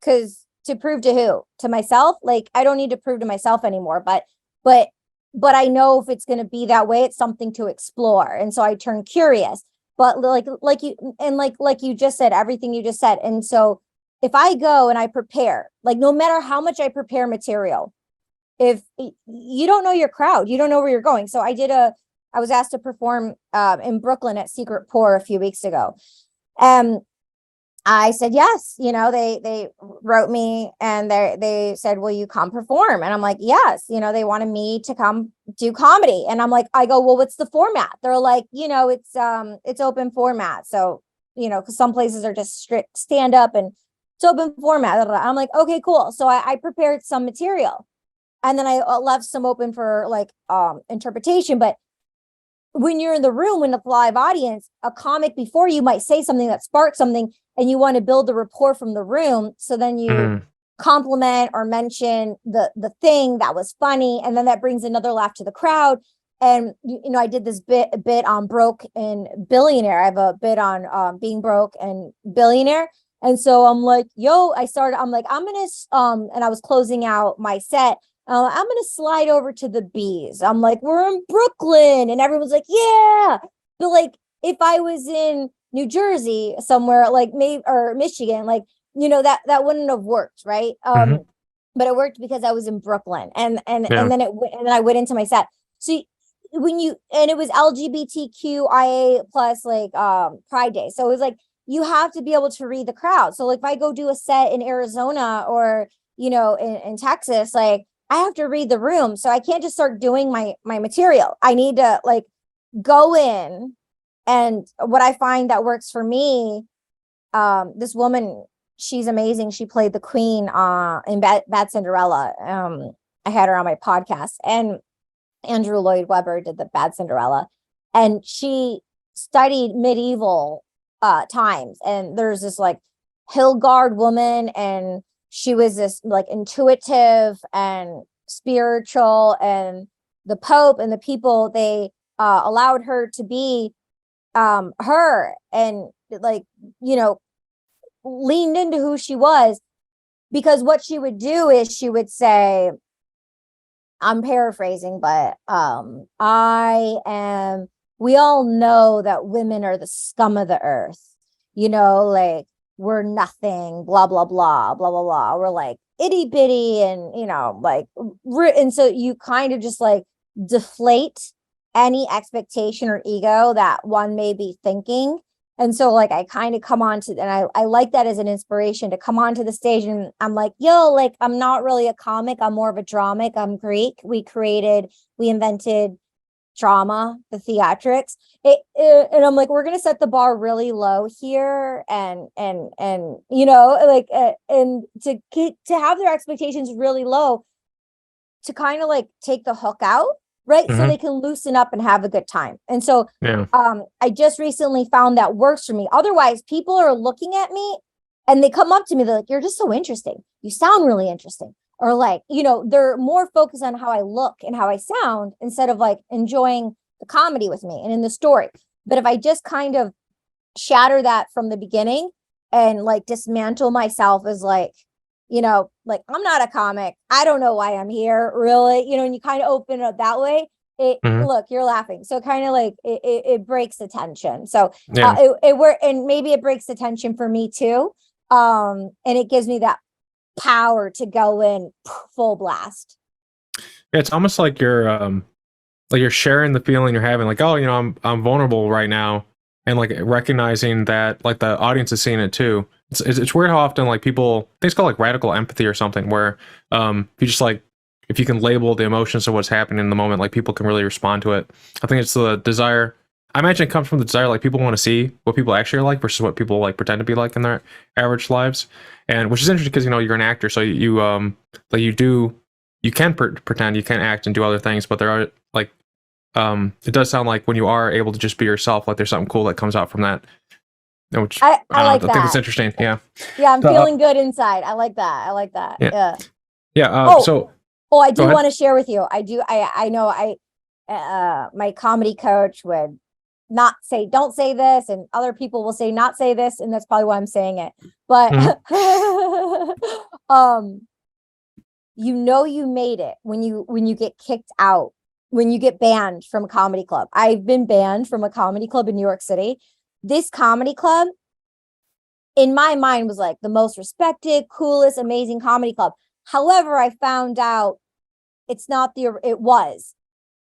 because to prove to who? To myself? Like I don't need to prove to myself anymore, but but I know if it's going to be that way, it's something to explore. And so I turn curious. But like you, and like you just said, everything you just said. And so if I go and I prepare, like no matter how much I prepare material, if you don't know your crowd, you don't know where you're going. So I was asked to perform in Brooklyn at Secret Pour a few weeks ago. And I said yes. They wrote me and they said, "Will you come perform?" And I'm like, "Yes." They wanted me to come do comedy, and I'm like, I go, "Well, what's the format?" They're like, it's open format, so because some places are just strict stand up and it's open format. I'm like, okay, cool. So I prepared some material, and then I left some open for like interpretation, but when you're in the room, when the live audience, a comic before you might say something that sparks something, and you want to build the rapport from the room. So then you Mm. compliment or mention the thing that was funny, and then that brings another laugh to the crowd. And I did this bit on broke and billionaire. I have a bit on being broke and billionaire. And so I'm like, I'm like, I'm gonna and I was closing out my set. I'm going to slide over to the bees. I'm like, we're in Brooklyn. And everyone's like, yeah. But like, if I was in New Jersey somewhere, like maybe, or Michigan, like, that wouldn't have worked. Right. Hmm. But it worked because I was in Brooklyn, and Yeah. then and then I went into my set. So and it was LGBTQIA plus like Pride Day. So it was like, you have to be able to read the crowd. So like if I go do a set in Arizona or, in Texas, like, I have to read the room. So I can't just start doing my material. I need to like go in. And what I find that works for me, this woman, she's amazing. She played the queen in Bad Cinderella. I had her on my podcast, and Andrew Lloyd Webber did the Bad Cinderella, and she studied medieval times. And there's this like Hildegard woman, and she was this like intuitive and spiritual, and the Pope and the people, they allowed her to be her, and like leaned into who she was, because what she would do is she would say, I'm paraphrasing, but we all know that women are the scum of the earth, like we're nothing, blah, blah, blah, blah, blah, blah. We're like itty bitty, and, like, and so you kind of just like deflate any expectation or ego that one may be thinking. And so like I kind of come on to, and I like that as an inspiration to come onto the stage, and I'm like, yo, like I'm not really a comic, I'm more of a dramic. I'm Greek. We invented drama, the theatrics. And I'm like, we're gonna set the bar really low here, and like and to have their expectations really low, to kind of like take the hook out, right? So Mhm. they can loosen up and have a good time. And so Yeah. I just recently found that works for me. Otherwise, people are looking at me and they come up to me, they're like, you're just so interesting. You sound really interesting. Or like, they're more focused on how I look and how I sound instead of like enjoying the comedy with me and in the story. But if I just kind of shatter that from the beginning and like dismantle myself as like, like I'm not a comic. I don't know why I'm here, really. And you kind of open it up that way. Mhm. Look, you're laughing. So kind of like it breaks the tension. So Yeah. and maybe it breaks the tension for me too. And it gives me that power to go in full blast. It's almost like you're sharing the feeling you're having, like, oh, I'm vulnerable right now, and like recognizing that like the audience is seeing it too. It's weird how often like people, I think it's called like radical empathy or something, where you just like, if you can label the emotions of what's happening in the moment, like people can really respond to it. I think it's the desire. I imagine it comes from the desire, like people want to see what people actually are like versus what people like pretend to be like in their average lives, and which is interesting because you're an actor, so like you can pretend, you can act and do other things, but there are like it does sound like when you are able to just be yourself, like there's something cool that comes out from that, which I like I think it's that. interesting. Yeah. Yeah, I'm So, feeling good inside. I like that. I like that. yeah. Yeah. Yeah. Oh, So I go do ahead. want to share with you. I know my comedy coach would not say, don't say this, and other people will say, not say this, and that's probably why I'm saying it. But you made it when you get kicked out, when you get banned from a comedy club. I've been banned from a comedy club in New York City. This comedy club, in my mind, was like the most respected, coolest, amazing comedy club. However, I found out it was,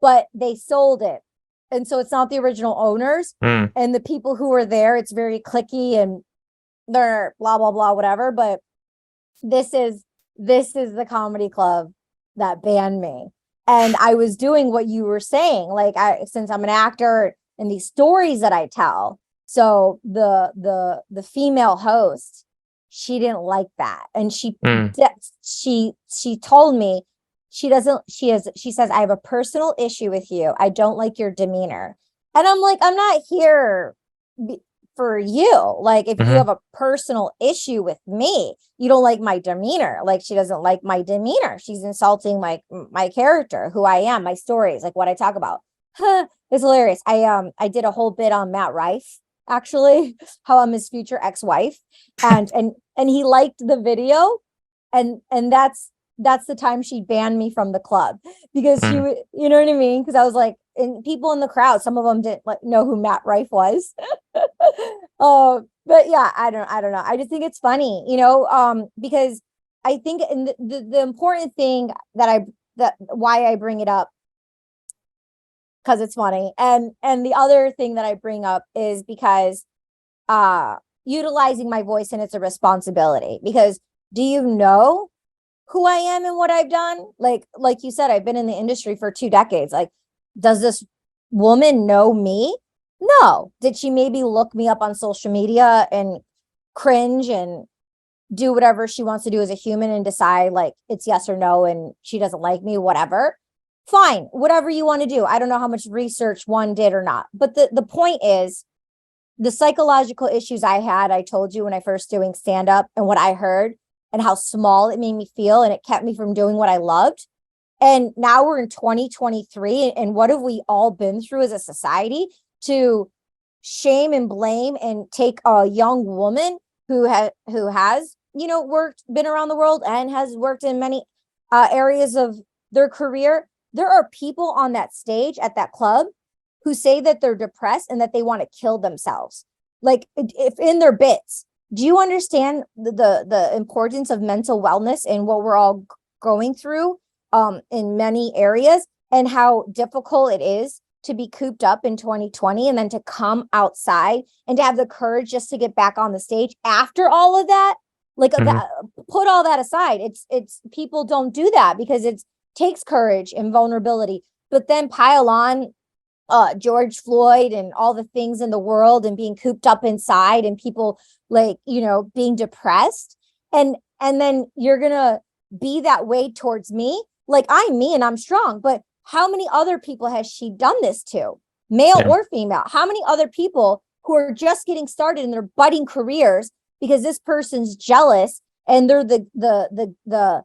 but they sold it. And so it's not the original owners and the people who were there. It's very cliquey and they're blah, blah, blah, whatever. But this is the comedy club that banned me. And I was doing what you were saying, like since I'm an actor and these stories that I tell. So the female host, she didn't like that. And she told me she says, I have a personal issue with you. I don't like your demeanor. And I'm like, I'm not here for you. Like, if you have a personal issue with me, you don't like my demeanor. Like, she doesn't like my demeanor. She's insulting my character, who I am, my stories, like what I talk about. It's hilarious. I did a whole bit on Matt Rife, actually, how I'm his future ex-wife, and he liked the video, and that's the time she banned me from the club, because she would, you know what I mean? Because I was like, and people in the crowd, some of them didn't know who Matt Rife was. But yeah, I don't know. I just think it's funny, because I think the important thing that why I bring it up, because it's funny, and the other thing that I bring up is because utilizing my voice, and it's a responsibility, because do you know who I am and what I've done? Like you said, I've been in the industry for 2 decades. Like, does this woman know me? No. Did she maybe look me up on social media and cringe and do whatever she wants to do as a human and decide like it's yes or no and she doesn't like me, whatever? Fine, whatever you want to do. I don't know how much research one did or not. But the point is, the psychological issues I told you when I first doing stand-up, and what I heard and how small it made me feel, and it kept me from doing what I loved. And now we're in 2023, and what have we all been through as a society to shame and blame and take a young woman who has been around the world and has worked in many areas of their career. There are people on that stage at that club who say that they're depressed and that they want to kill themselves, like, if in their bits. Do you understand the importance of mental wellness and what we're all going through in many areas, and how difficult it is to be cooped up in 2020 and then to come outside and to have the courage just to get back on the stage after all of that? Like, put all that aside. It's people don't do that because it takes courage and vulnerability, but then pile on George Floyd and all the things in the world and being cooped up inside and people like, being depressed. And then you're going to be that way towards me. like, I'm me and I'm strong, but how many other people has she done this to, male or female? How many other people who are just getting started in their budding careers because this person's jealous and they're the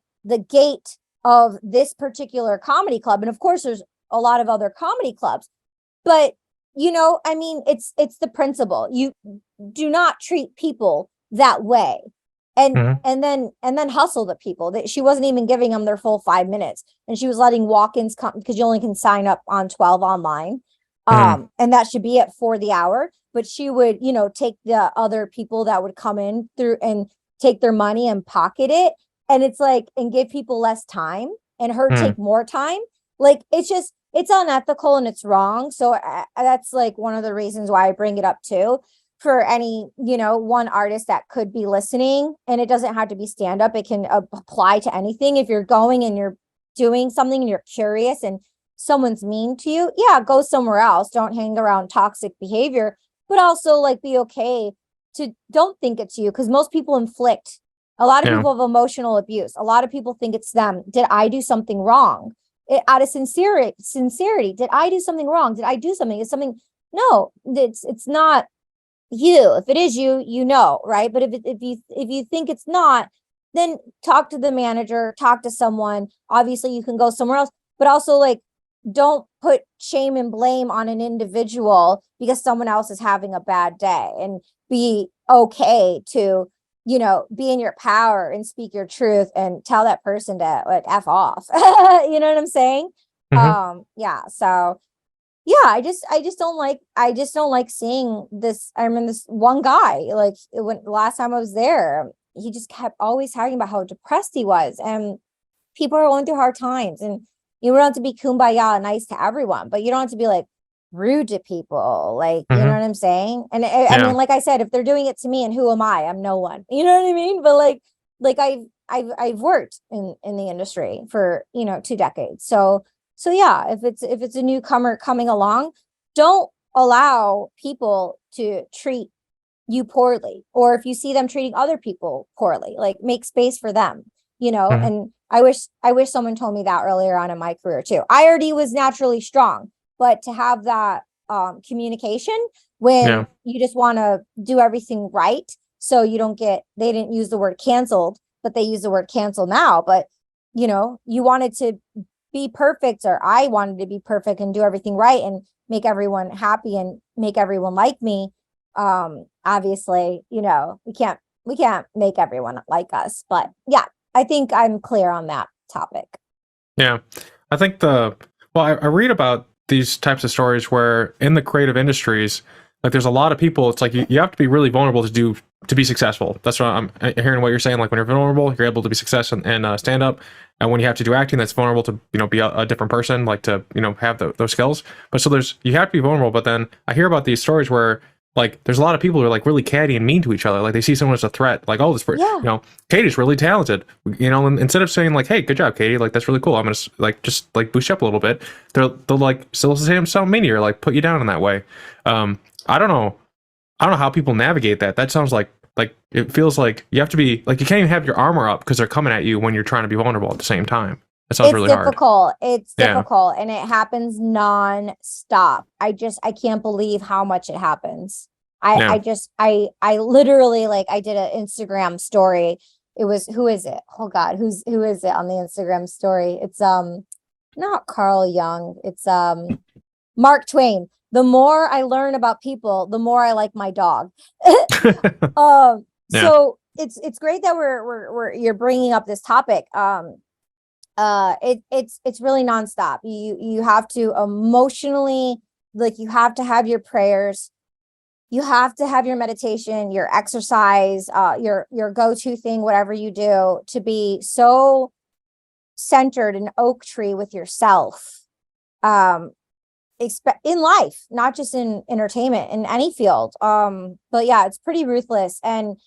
gate of this particular comedy club? And of course, there's a lot of other comedy clubs, but I mean, it's the principle. You do not treat people that way. And then hustle the people. That she wasn't even giving them their full 5 minutes, and she was letting walk-ins come because you only can sign up on 12 online. And that should be it for the hour. But she would, take the other people that would come in through and take their money and pocket it. And it's like, and give people less time and her take more time. Like, it's unethical and it's wrong. So that's like one of the reasons why I bring it up too, for any, one artist that could be listening. And it doesn't have to be stand up. It can apply to anything. If you're going and you're doing something and you're curious and someone's mean to you, yeah, go somewhere else. Don't hang around toxic behavior, but also like be okay to don't think it's you. Because most people inflict, a lot of people have emotional abuse. A lot of people think it's them. Did I do something wrong? Out of sincerity, did I do something wrong? Did I do something? It's something, no, it's not you. If it is you, right? But if you think it's not, then talk to the manager, talk to someone. Obviously you can go somewhere else, but also like, don't put shame and blame on an individual because someone else is having a bad day, and be okay to, be in your power and speak your truth and tell that person to like F off. You know what I'm saying? Yeah. So yeah, I just don't like seeing this. I remember this one guy, like when last time I was there, he just kept always talking about how depressed he was, and people are going through hard times, and you don't have to be kumbaya and nice to everyone, but you don't have to be like rude to people. Like, you know what I'm saying? And I mean, like I said, if they're doing it to me, and who am I? I'm no one, you know what I mean? But like I've worked in the industry for, 2 decades. So yeah, if it's a newcomer coming along, don't allow people to treat you poorly. Or if you see them treating other people poorly, like make space for them, and I wish someone told me that earlier on in my career too. I already was naturally strong, but to have that communication when you just want to do everything right. So you don't they didn't use the word canceled, but they use the word cancel now. But, you wanted to be perfect, or I wanted to be perfect and do everything right and make everyone happy and make everyone like me. Obviously, we can't make everyone like us, but yeah, I think I'm clear on that topic. Yeah. I think I read about these types of stories where in the creative industries, like there's a lot of people, it's like you have to be really vulnerable to be successful. That's what I'm hearing what you're saying. Like when you're vulnerable, you're able to be successful and stand up. And when you have to do acting, that's vulnerable to, be a different person, like to, have those skills. But so you have to be vulnerable. But then I hear about these stories where like there's a lot of people who are like really catty and mean to each other. Like they see someone as a threat. Like, oh, this person, Katie's really talented. And instead of saying like, hey, good job, Katie, like that's really cool, I'm gonna like just like boost you up a little bit. They'll like still say something mean to you, or like put you down in that way. I don't know how people navigate that. That sounds like it feels like you have to be like, you can't even have your armor up because they're coming at you when you're trying to be vulnerable at the same time. That sounds really difficult. hard. It's difficult, and it happens non-stop. I can't believe how much it happens. I literally, like, I did an Instagram story. It was, who is it? Oh God, who is it on the Instagram story? It's not Carl Jung. It's Mark Twain. The more I learn about people, the more I like my dog. So it's great that you're bringing up this topic. It's really nonstop. You have to emotionally, like, you have to have your prayers, you have to have your meditation, your exercise, your go-to thing, whatever you do, to be so centered in oak tree with yourself, in life, not just in entertainment, in any field. But yeah, it's pretty ruthless, and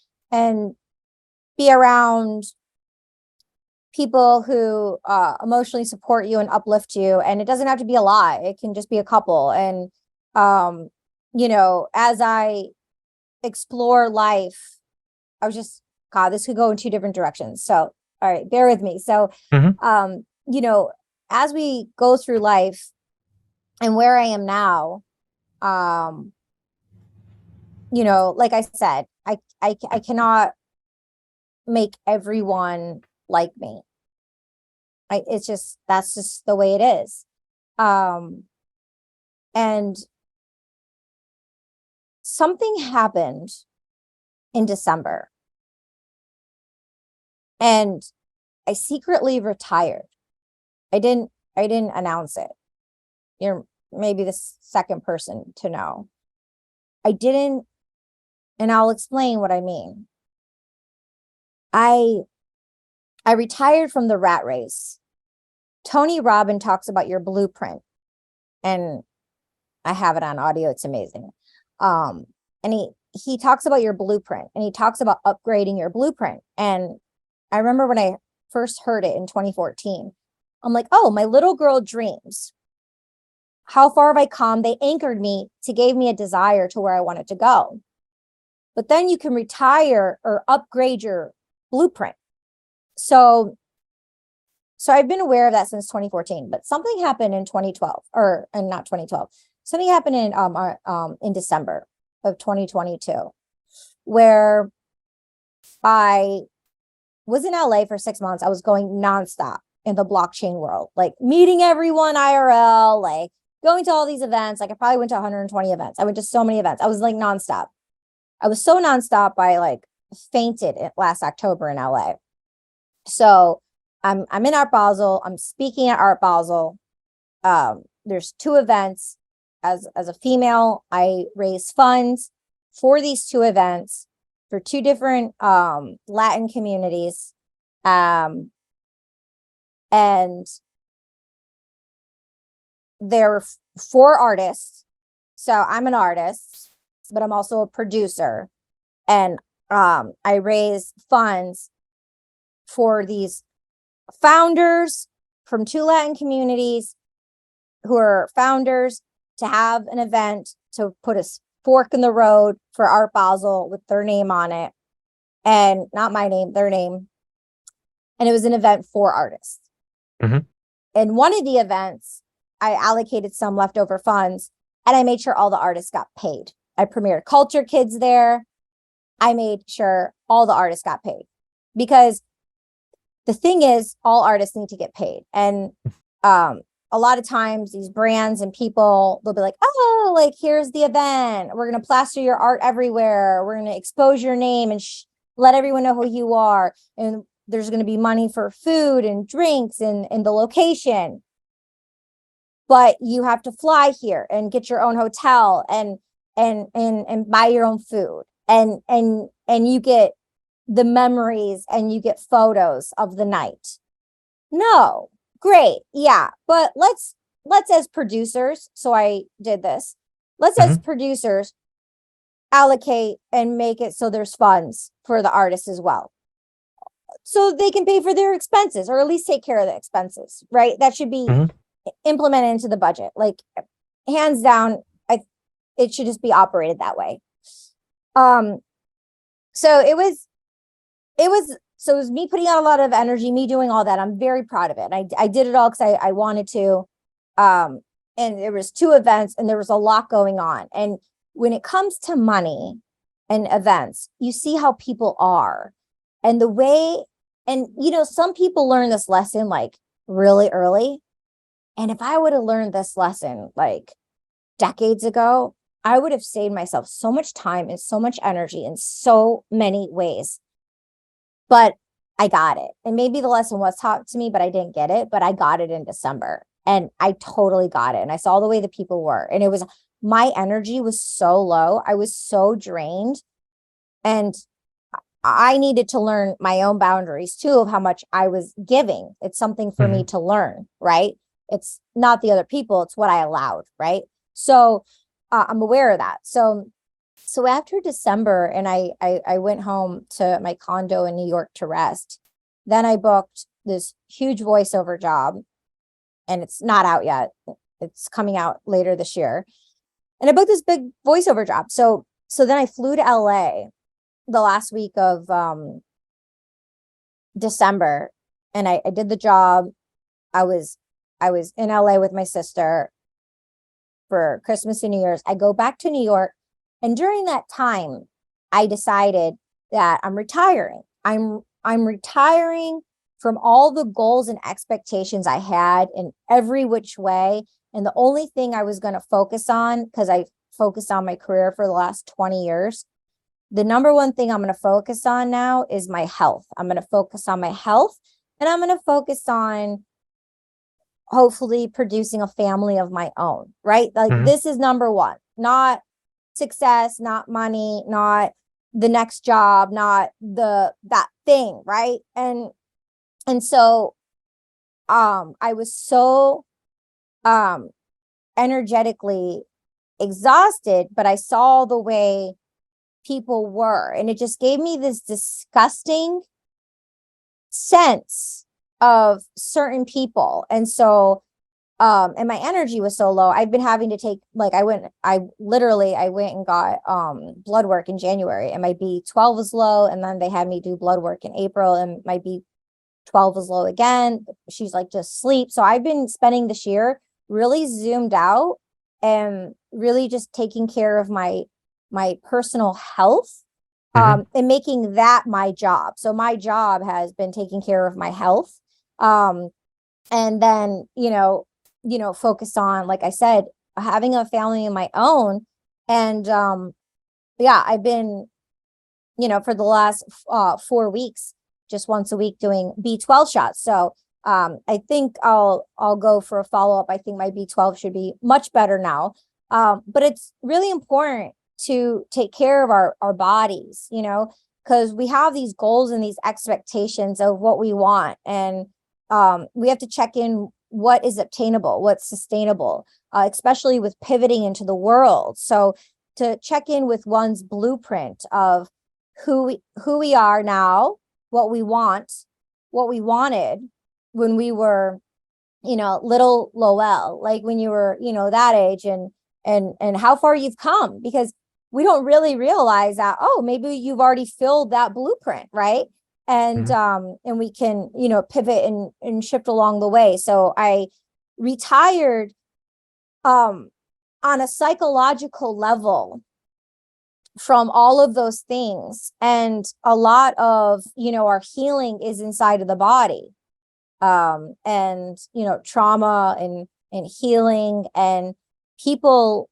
be around people who emotionally support you and uplift you. And it doesn't have to be a lot. It can just be a couple. And as I explore life, God, this could go in 2 different directions. So, all right, bear with me. So, you know, as we go through life and where I am now, you know, like I said, I cannot make everyone like me. It's just, that's just the way it is. And something happened in December, and I secretly retired. I didn't announce it. You're maybe the second person to know. I didn't, and I'll explain what I mean. I retired from the rat race. Tony Robbins talks about your blueprint, and I have it on audio. It's amazing. And he talks about your blueprint, and he talks about upgrading your blueprint. And I remember when I first heard it in 2014, I'm like, oh, my little girl dreams. How far have I come? They anchored me to give me a desire to where I wanted to go. But then you can retire or upgrade your blueprint. So I've been aware of that since 2014, but something happened in 2012, and not 2012. Something happened in December of 2022, where I was in LA for 6 months. I was going nonstop in the blockchain world, like meeting everyone IRL, like going to all these events. Like I probably went to 120 events. I went to so many events. I was like nonstop. I was so nonstop, I like fainted last October in LA. So I'm in Art Basel. I'm speaking at Art Basel. There's 2 events. As a female, I raise funds for these 2 events for 2 different Latin communities. And there were 4 artists. So I'm an artist, but I'm also a producer. And I raise funds for these founders from 2 Latin communities who are founders to have an event to put a fork in the road for Art Basel with their name on it, and not my name, their name. And it was an event for artists. Mm-hmm. In one of the events, I allocated some leftover funds, and I made sure all the artists got paid. I premiered Culture Kids there. I made sure all the artists got paid, because the thing is, all artists need to get paid. And a lot of times these brands and people, they'll be like, oh, like, here's the event. We're going to plaster your art everywhere. We're going to expose your name and let everyone know who you are. And there's going to be money for food and drinks and the location. But you have to fly here and get your own hotel and buy your own food. And you get the memories and you get photos of the night. No. Great. Yeah. But let's as producers, so I did this. Let's as producers allocate and make it so there's funds for the artists as well, so they can pay for their expenses, or at least take care of the expenses, right? That should be implemented into the budget. Like, hands down, it should just be operated that way. So it was me putting out a lot of energy, me doing all that. I'm very proud of it. I did it all because I wanted to. And there was 2 events, and there was a lot going on. And when it comes to money and events, you see how people are, and the way, and some people learn this lesson like really early. And if I would have learned this lesson like decades ago, I would have saved myself so much time and so much energy in so many ways. But I got it. And maybe the lesson was taught to me, but I didn't get it. But I got it in December, and I totally got it. And I saw the way the people were, and it was, my energy was so low. I was so drained, and I needed to learn my own boundaries too, of how much I was giving. It's something for me to learn, right? It's not the other people. It's what I allowed, right? So I'm aware of that. So after December, and I went home to my condo in New York to rest. Then I booked this huge voiceover job, and it's not out yet. It's coming out later this year. And I booked this big voiceover job. So then I flew to LA the last week of December, and I did the job. I was in LA with my sister for Christmas and New Year's. I go back to New York, and during that time, I decided that I'm retiring. I'm retiring from all the goals and expectations I had in every which way. And the only thing I was going to focus on, because I focused on my career for the last 20 years, the number one thing I'm going to focus on now is my health. I'm going to focus on my health, and I'm going to focus on hopefully producing a family of my own, right? Like this is number one, not success, not money, not the next job, not that thing, right? And so I was so energetically exhausted, but I saw the way people were, and it just gave me this disgusting sense of certain people. And so and my energy was so low. I've been having to take, like, I went and got blood work in January, and my B12 was low, and then they had me do blood work in April, and my B12 was low again. She's like, just sleep. So I've been spending this year really zoomed out and really just taking care of my personal health, and making that my job. So my job has been taking care of my health, and then focus on, like I said, having a family of my own. And I've been for the last 4 weeks, just once a week, doing B12 shots. So I think I'll go for a follow-up. I think my B12 should be much better now, but it's really important to take care of our bodies, because we have these goals and these expectations of what we want, and we have to check in what is obtainable, what's sustainable, especially with pivoting into the world. So to check in with one's blueprint of who we are now, what we want, what we wanted when we were, little Lowell, like when you were, that age, and how far you've come, because we don't really realize that, maybe you've already filled that blueprint, right? And we can, pivot and shift along the way. So I retired on a psychological level from all of those things. And a lot of, our healing is inside of the body. And, trauma and healing, and people,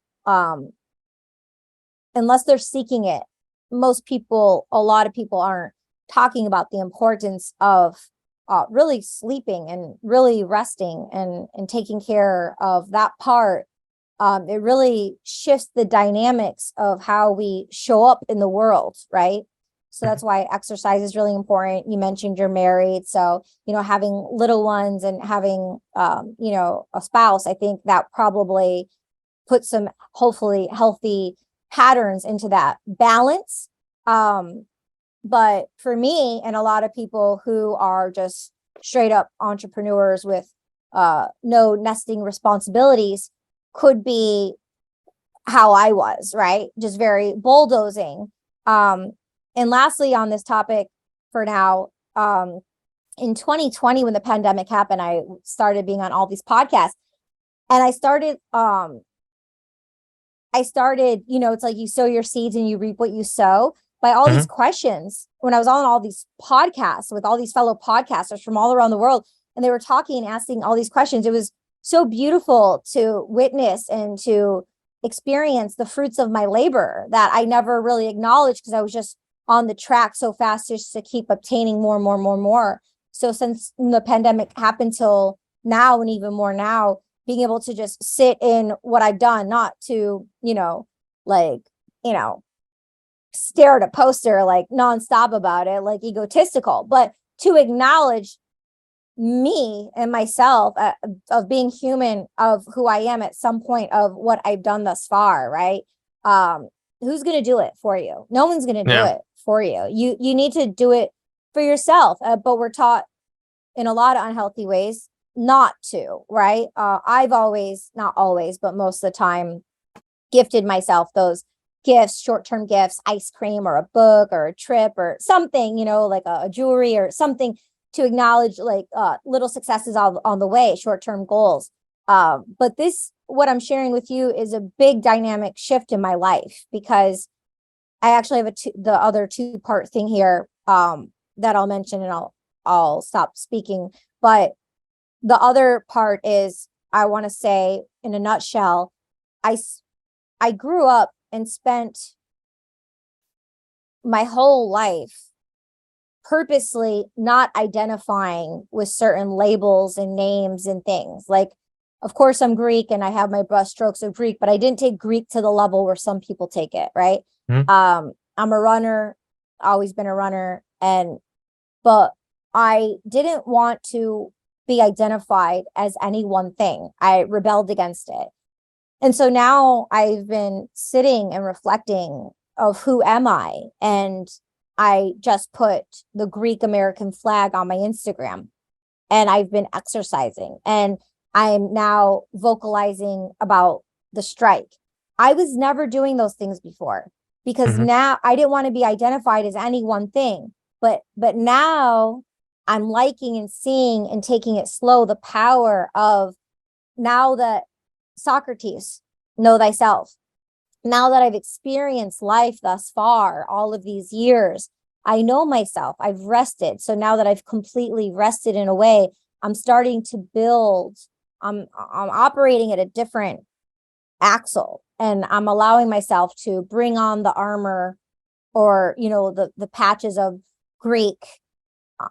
unless they're seeking it, a lot of people aren't talking about the importance of really sleeping and really resting and taking care of that part. It really shifts the dynamics of how we show up in the world, right? So that's why exercise is really important. You mentioned you're married, so having little ones and having a spouse, I think that probably puts some hopefully healthy patterns into that balance. But for me and a lot of people who are just straight up entrepreneurs with no nesting responsibilities, could be how I was, right? Just very bulldozing. And lastly, on this topic for now, in 2020, when the pandemic happened, I started being on all these podcasts, and I started, it's like you sow your seeds and you reap what you sow, by all these questions. When I was on all these podcasts with all these fellow podcasters from all around the world, and they were talking and asking all these questions, it was so beautiful to witness and to experience the fruits of my labor that I never really acknowledged, because I was just on the track so fast just to keep obtaining more and more and more and more. So since the pandemic happened till now, and even more now, being able to just sit in what I've done, not to, stare at a poster like nonstop about it, like egotistical, but to acknowledge me and myself, of being human, of who I am at some point, of what I've done thus far, right? Who's going to do it for you? No one's going to do it for you. You need to do it for yourself. But we're taught in a lot of unhealthy ways not to, right? I've always, not always, but most of the time, gifted myself those gifts, short-term gifts, ice cream or a book or a trip or something, like a jewelry or something, to acknowledge like little successes on the way, short-term goals. But what I'm sharing with you is a big dynamic shift in my life, because I actually have the other two-part thing here that I'll mention, and I'll stop speaking. But the other part is, I want to say in a nutshell, I grew up and spent my whole life purposely not identifying with certain labels and names and things. Like, of course, I'm Greek and I have my brushstrokes of Greek, but I didn't take Greek to the level where some people take it, right? I'm a runner, always been a runner, but I didn't want to be identified as any one thing. I rebelled against it. And so now I've been sitting and reflecting of who am I? And I just put the Greek American flag on my Instagram, and I've been exercising, and I'm now vocalizing about the strike. I was never doing those things before, because now I didn't want to be identified as any one thing. But now I'm liking and seeing and taking it slow, the power of, now that Socrates, know thyself. Now that I've experienced life thus far, all of these years, I know myself, I've rested. So now that I've completely rested in a way, I'm starting to build, I'm operating at a different axle, and I'm allowing myself to bring on the armor, or, the patches of Greek.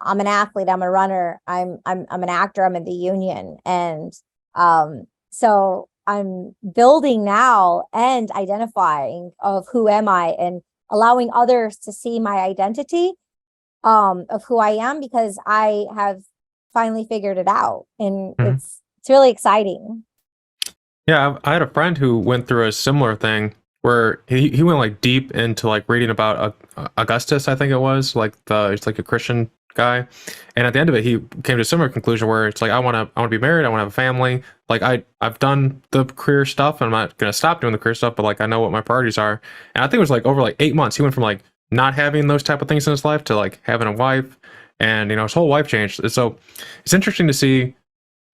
I'm an athlete, I'm a runner, I'm an actor, I'm in the union. And so I'm building now and identifying of who am I, and allowing others to see my identity of who I am, because I have finally figured it out, and it's really exciting. Yeah, I had a friend who went through a similar thing where he went like deep into like reading about Augustus, I think it was, it's like a Christian guy, and at the end of it he came to a similar conclusion where it's like, I want to be married, I want to have a family, like I've done the career stuff, and I'm not going to stop doing the career stuff, but like I know what my priorities are. And I think it was like over like 8 months he went from like not having those type of things in his life to like having a wife, and his whole life changed. So it's interesting to see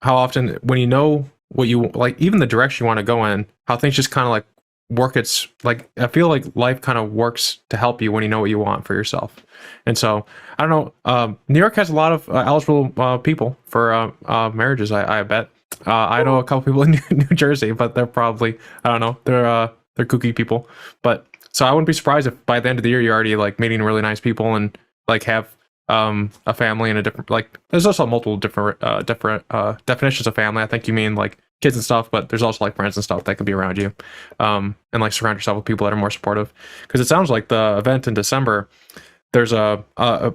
how often, when you know what you like, even the direction you want to go in, how things just kind of like work. It's like, I feel like life kind of works to help you when you know what you want for yourself. And so I don't know, New York has a lot of eligible people for marriages, I bet. I know a couple people in New Jersey, but they're probably, I don't know, they're kooky people. But so I wouldn't be surprised if by the end of the year you're already like meeting really nice people and like have a family, and a different, like, there's also multiple different definitions of family. I think you mean like kids and stuff, but there's also like friends and stuff that could be around you, and like surround yourself with people that are more supportive. Because it sounds like the event in December, there's a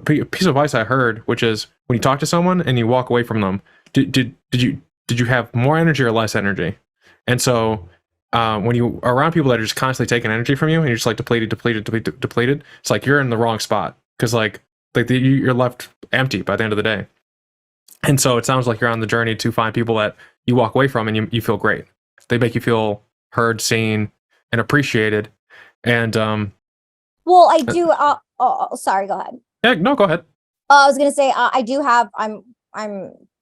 piece of advice I heard, which is when you talk to someone and you walk away from them, did you have more energy or less energy? And so when you are around people that are just constantly taking energy from you, and you're just like depleted, it's like you're in the wrong spot, because like you're left empty by the end of the day. And so it sounds like you're on the journey to find people that you walk away from and you feel great. They make you feel heard, seen, and appreciated. And well, I do. Sorry, go ahead. Yeah, no, go ahead. I was gonna say, I do have. I'm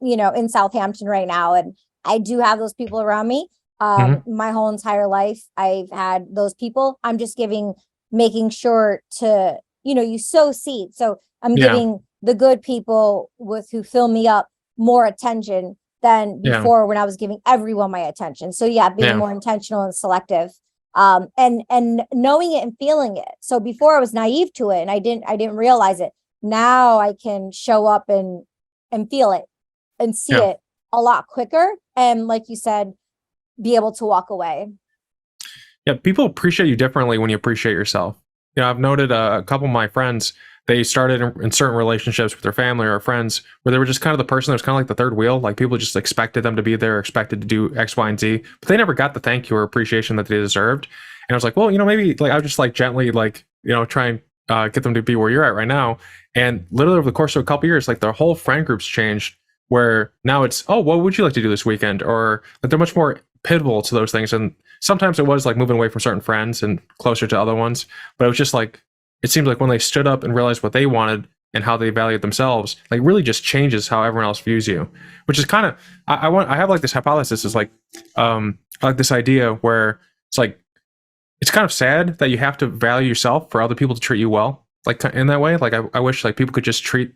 in Southampton right now, and I do have those people around me. My whole entire life, I've had those people. I'm just making sure to, you sow seeds. So I'm giving the good people who fill me up more attention than before, when I was giving everyone my attention. So being more intentional and selective, and knowing it and feeling it. So before I was naive to it, and I didn't realize it. Now I can show up and feel it and see it a lot quicker. And like you said, be able to walk away. Yeah, people appreciate you differently when you appreciate yourself. I've noted a couple of my friends, they started in certain relationships with their family or friends where they were just kind of the person that was kind of like the third wheel. Like people just expected them to be there, expected to do X, Y, and Z, but they never got the thank you or appreciation that they deserved. And I was like, well, maybe like I'll just like gently like, try and get them to be where you're at right now. And literally over the course of a couple of years, like their whole friend group's changed, where now it's, oh, what would you like to do this weekend? Or like they're much more pivotal to those things. And sometimes it was like moving away from certain friends and closer to other ones, but it was just like, it seemed like when they stood up and realized what they wanted, and how they value themselves, like really just changes how everyone else views you, which is kind of, I have like this hypothesis is like, I like this idea where it's like, it's kind of sad that you have to value yourself for other people to treat you well, like in that way. Like I wish like people could just treat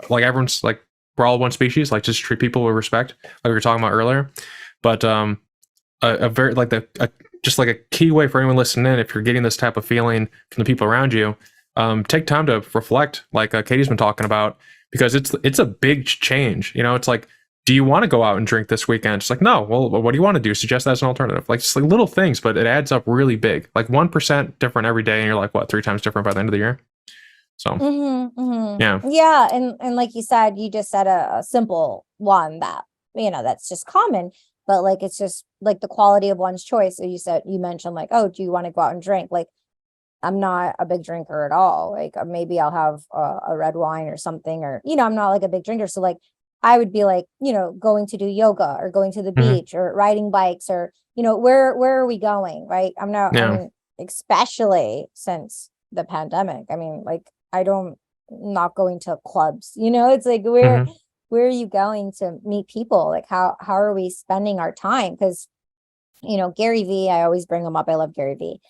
like everyone's like, we're all one species, like just treat people with respect, like we were talking about earlier. But a very like just like a key way for anyone listening in, if you're getting this type of feeling from the people around you, take time to reflect, like Katie's been talking about, because it's a big change. You know, it's like, do you want to go out and drink this weekend? It's like, no. Well, what do you want to do? Suggest that as an alternative. Like, just like little things, but it adds up really big. Like 1% different every day, and you're like, what, 3 times different by the end of the year? So, yeah. And like you said, you just said a simple one that, that's just common, but like, it's just like the quality of one's choice. So you mentioned like, oh, do you want to go out and drink? Like, I'm not a big drinker at all. Like maybe I'll have a red wine or something, or, I'm not like a big drinker. So like, I would be like, going to do yoga or going to the beach or riding bikes or, where are we going? Right. I mean, especially since the pandemic. I mean, like, not going to clubs, it's like, where are you going to meet people? Like, how are we spending our time? Because, Gary V, I always bring him up. I love Gary V.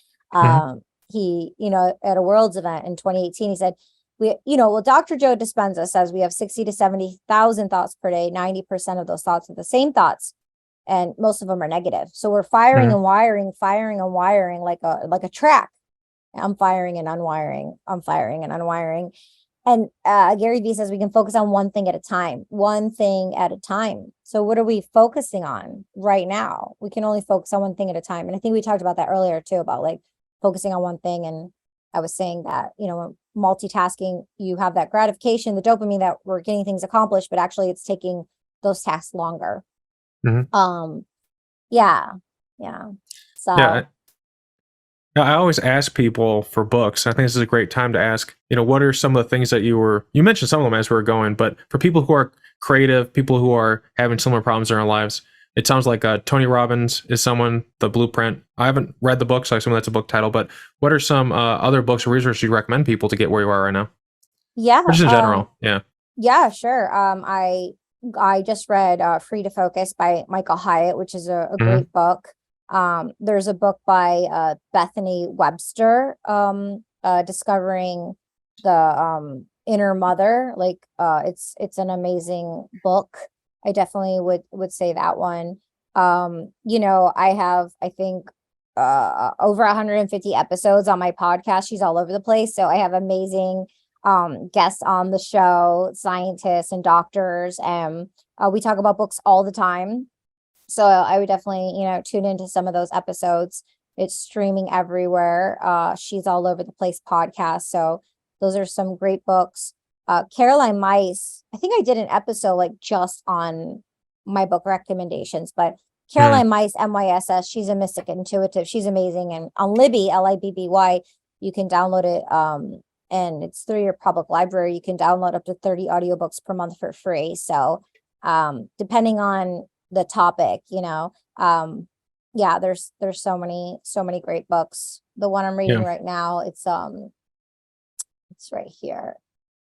He, at a Worlds event in 2018, he said, Dr. Joe Dispenza says we have 60 to 70,000 thoughts per day. 90% of those thoughts are the same thoughts, and most of them are negative. So we're firing and wiring like a track. I'm firing and unwiring. I'm firing and unwiring. And Gary Vee says we can focus on one thing at a time. So what are we focusing on right now? We can only focus on one thing at a time. And I think we talked about that earlier too, about like focusing on one thing. And I was saying that, multitasking, you have that gratification, the dopamine that we're getting things accomplished, but actually it's taking those tasks longer. Yeah. So I always ask people for books. I think this is a great time to ask, what are some of the things that you mentioned some of them as we were going, but for people who are creative, people who are having similar problems in their lives, it sounds like Tony Robbins is someone, The Blueprint. I haven't read the book, so I assume that's a book title, but what are some other books or resources you recommend people to get where you are right now? Yeah. Or just in general. Yeah, sure. I just read Free to Focus by Michael Hyatt, which is a great book. There's a book by Bethany Webster, Discovering the Inner Mother. Like it's an amazing book. I definitely would say that one. I have, I think, over 150 episodes on my podcast. She's all over the place. So I have amazing guests on the show, scientists and doctors. And we talk about books all the time. So I would definitely, tune into some of those episodes. It's streaming everywhere. She's all over the place podcast. So those are some great books. Caroline Myss, I think I did an episode like just on my book recommendations, but Caroline Myss, MYSS, she's a mystic intuitive. She's amazing. And on Libby, Libby, you can download it. And it's through your public library. You can download up to 30 audiobooks per month for free. So depending on the topic, there's so many great books. The one I'm reading right now, it's right here.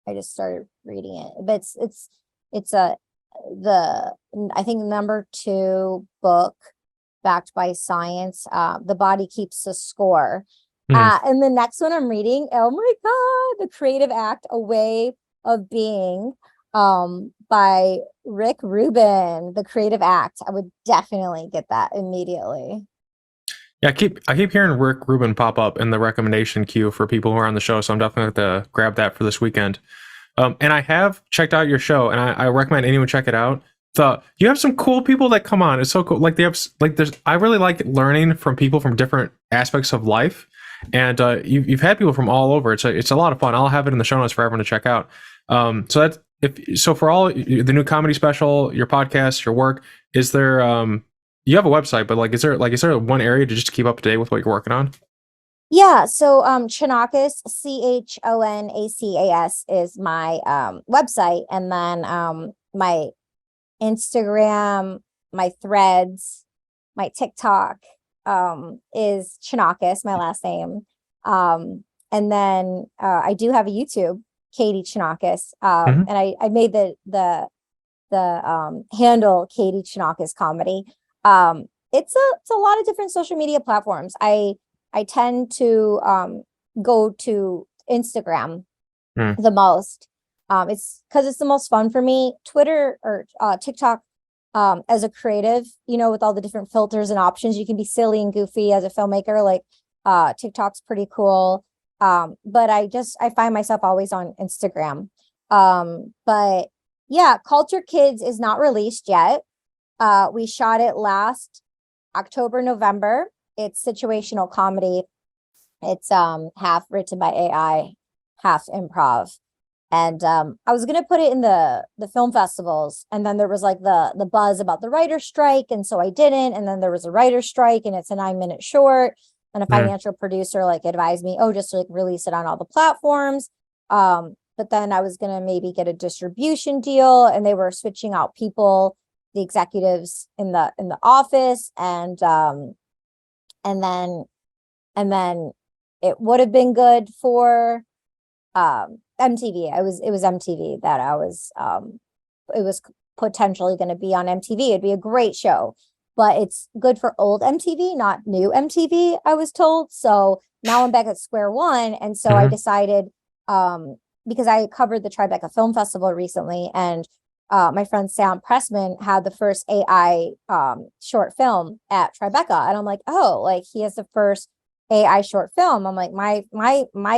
I just started reading it, but it's I think number 2 book backed by science. The Body Keeps the Score. And the next one I'm reading, oh my God, The Creative Act, A Way of Being, by Rick Rubin. The Creative Act. I would definitely get that immediately. Yeah, I keep hearing Rick Rubin pop up in the recommendation queue for people who are on the show, so I'm definitely going to grab that for this weekend. And I have checked out your show, and I recommend anyone check it out. You have some cool people that come on. It's so cool. Like I really like learning from people from different aspects of life, and you've had people from all over. It's a lot of fun. I'll have it in the show notes for everyone to check out. So for all the new comedy special, your podcast, your work, is there you have a website, but is there one area to just keep up to date with what you're working on? Yeah, so Chonacas, Chonacas is my website, and then my Instagram, my Threads, my TikTok is Chonacas, my last name. And then I do have a YouTube Katie Chonacas. Mhm. And I made the handle Katie Chonacas comedy. It's a lot of different social media platforms. I tend to go to Instagram Mm. the most. It's because it's the most fun for me. Twitter or TikTok, as a creative, with all the different filters and options, you can be silly and goofy as a filmmaker. Like TikTok's pretty cool. But I find myself always on Instagram. But yeah, Culture Kids is not released yet. We shot it last October, November. It's situational comedy. It's half written by AI, half improv. And I was gonna put it in the film festivals, and then there was like the buzz about the writer's strike, and so I didn't. And then there was a writer's strike, and it's a 9-minute short. And a financial producer like advised me, oh, just to like release it on all the platforms. But then I was gonna maybe get a distribution deal, and they were switching out people, the executives in the office, and then it would have been good for MTV. It was MTV that it was potentially going to be on MTV. It'd be a great show, but it's good for old MTV, not new MTV, I was told. So now I'm back at square one. And so I decided, because I covered the Tribeca Film Festival recently, and my friend Sam Pressman had the first AI short film at Tribeca. And I'm like, oh, like he has the first AI short film. I'm like, my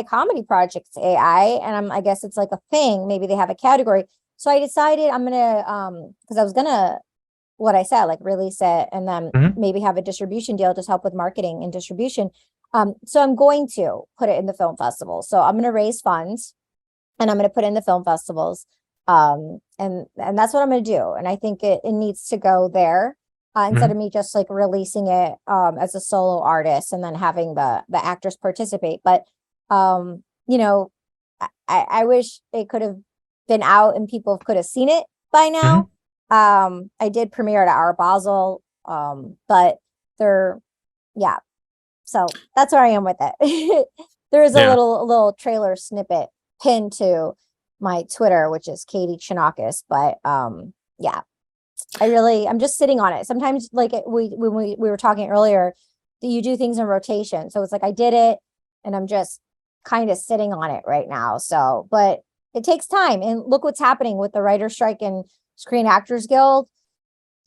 comedy project's AI, and I guess it's like a thing. Maybe they have a category. So I decided I'm gonna because I was gonna, what I said, like release it and then maybe have a distribution deal, just help with marketing and distribution. So I'm going to put it in the film festival. So I'm gonna raise funds and I'm gonna put it in the film festivals. And that's what I'm gonna do. And I think it needs to go there. Instead of me just like releasing it as a solo artist and then having the actors participate. But I wish it could have been out and people could have seen it by now. I did premiere it at Art Basel, but so that's where I am with it. There is a little trailer snippet pinned to my Twitter, which is Katie Chonacas, but I'm just sitting on it. Sometimes like when we were talking earlier, you do things in rotation. So it's like I did it and I'm just kind of sitting on it right now. So, but it takes time. And look what's happening with the writer's strike and Screen Actors Guild.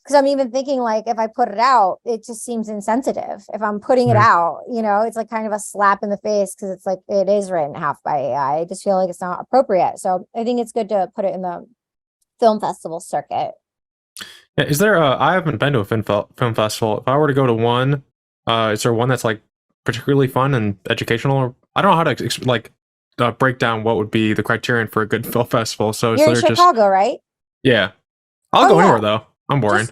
Because I'm even thinking like if I put it out, it just seems insensitive. If I'm putting it out, it's like kind of a slap in the face because it's like it is written half by AI. I just feel like it's not appropriate. So I think it's good to put it in the film festival circuit. Yeah, is there I haven't been to a film festival. If I were to go to one, is there one that's like particularly fun and educational? Or I don't know how to break down what would be the criterion for a good film festival. So you're in Chicago, right? Yeah, I'll go anywhere though. I'm boring.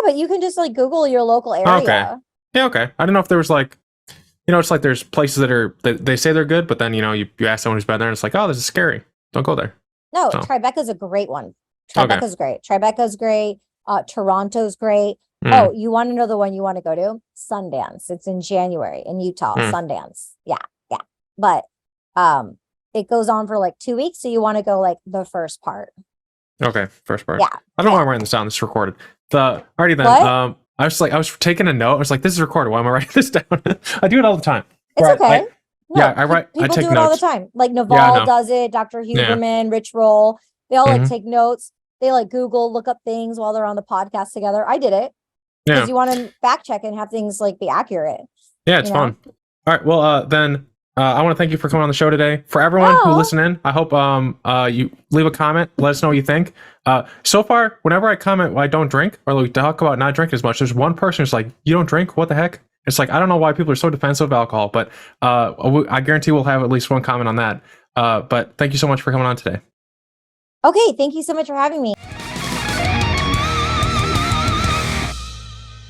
But you can just like Google your local area. Okay. Yeah. Okay. I don't know if there was like, it's like there's places that they say they're good, but then you ask someone who's been there and it's like, oh, this is scary. Don't go there. No, so. Tribeca's a great one. Tribeca's great. Tribeca's great. Toronto's great. Oh, you want to know the one you want to go to? Sundance. It's in January in Utah. Sundance. Yeah. But it goes on for like 2 weeks, so you want to go like the first part. Okay, first part. Yeah. I don't know why I'm writing this down. This is recorded. Alrighty then. What? I was taking a note. I was like, this is recorded. Why am I writing this down? I do it all the time. It's okay. I take do it notes all the time. Like Naval does it. Dr. Huberman, Rich Roll. They all like take notes. They like Google, look up things while they're on the podcast together. I did it because you want to fact check and have things like be accurate. Yeah, it's fun. All right. Well, then I want to thank you for coming on the show today. For everyone who listen in, I hope you leave a comment. Let us know what you think. So far, whenever I comment, I don't drink or we talk about not drinking as much. There's one person who's like, "You don't drink? What the heck?" It's like I don't know why people are so defensive of alcohol, but I guarantee we'll have at least one comment on that. But thank you so much for coming on today. Okay, thank you so much for having me.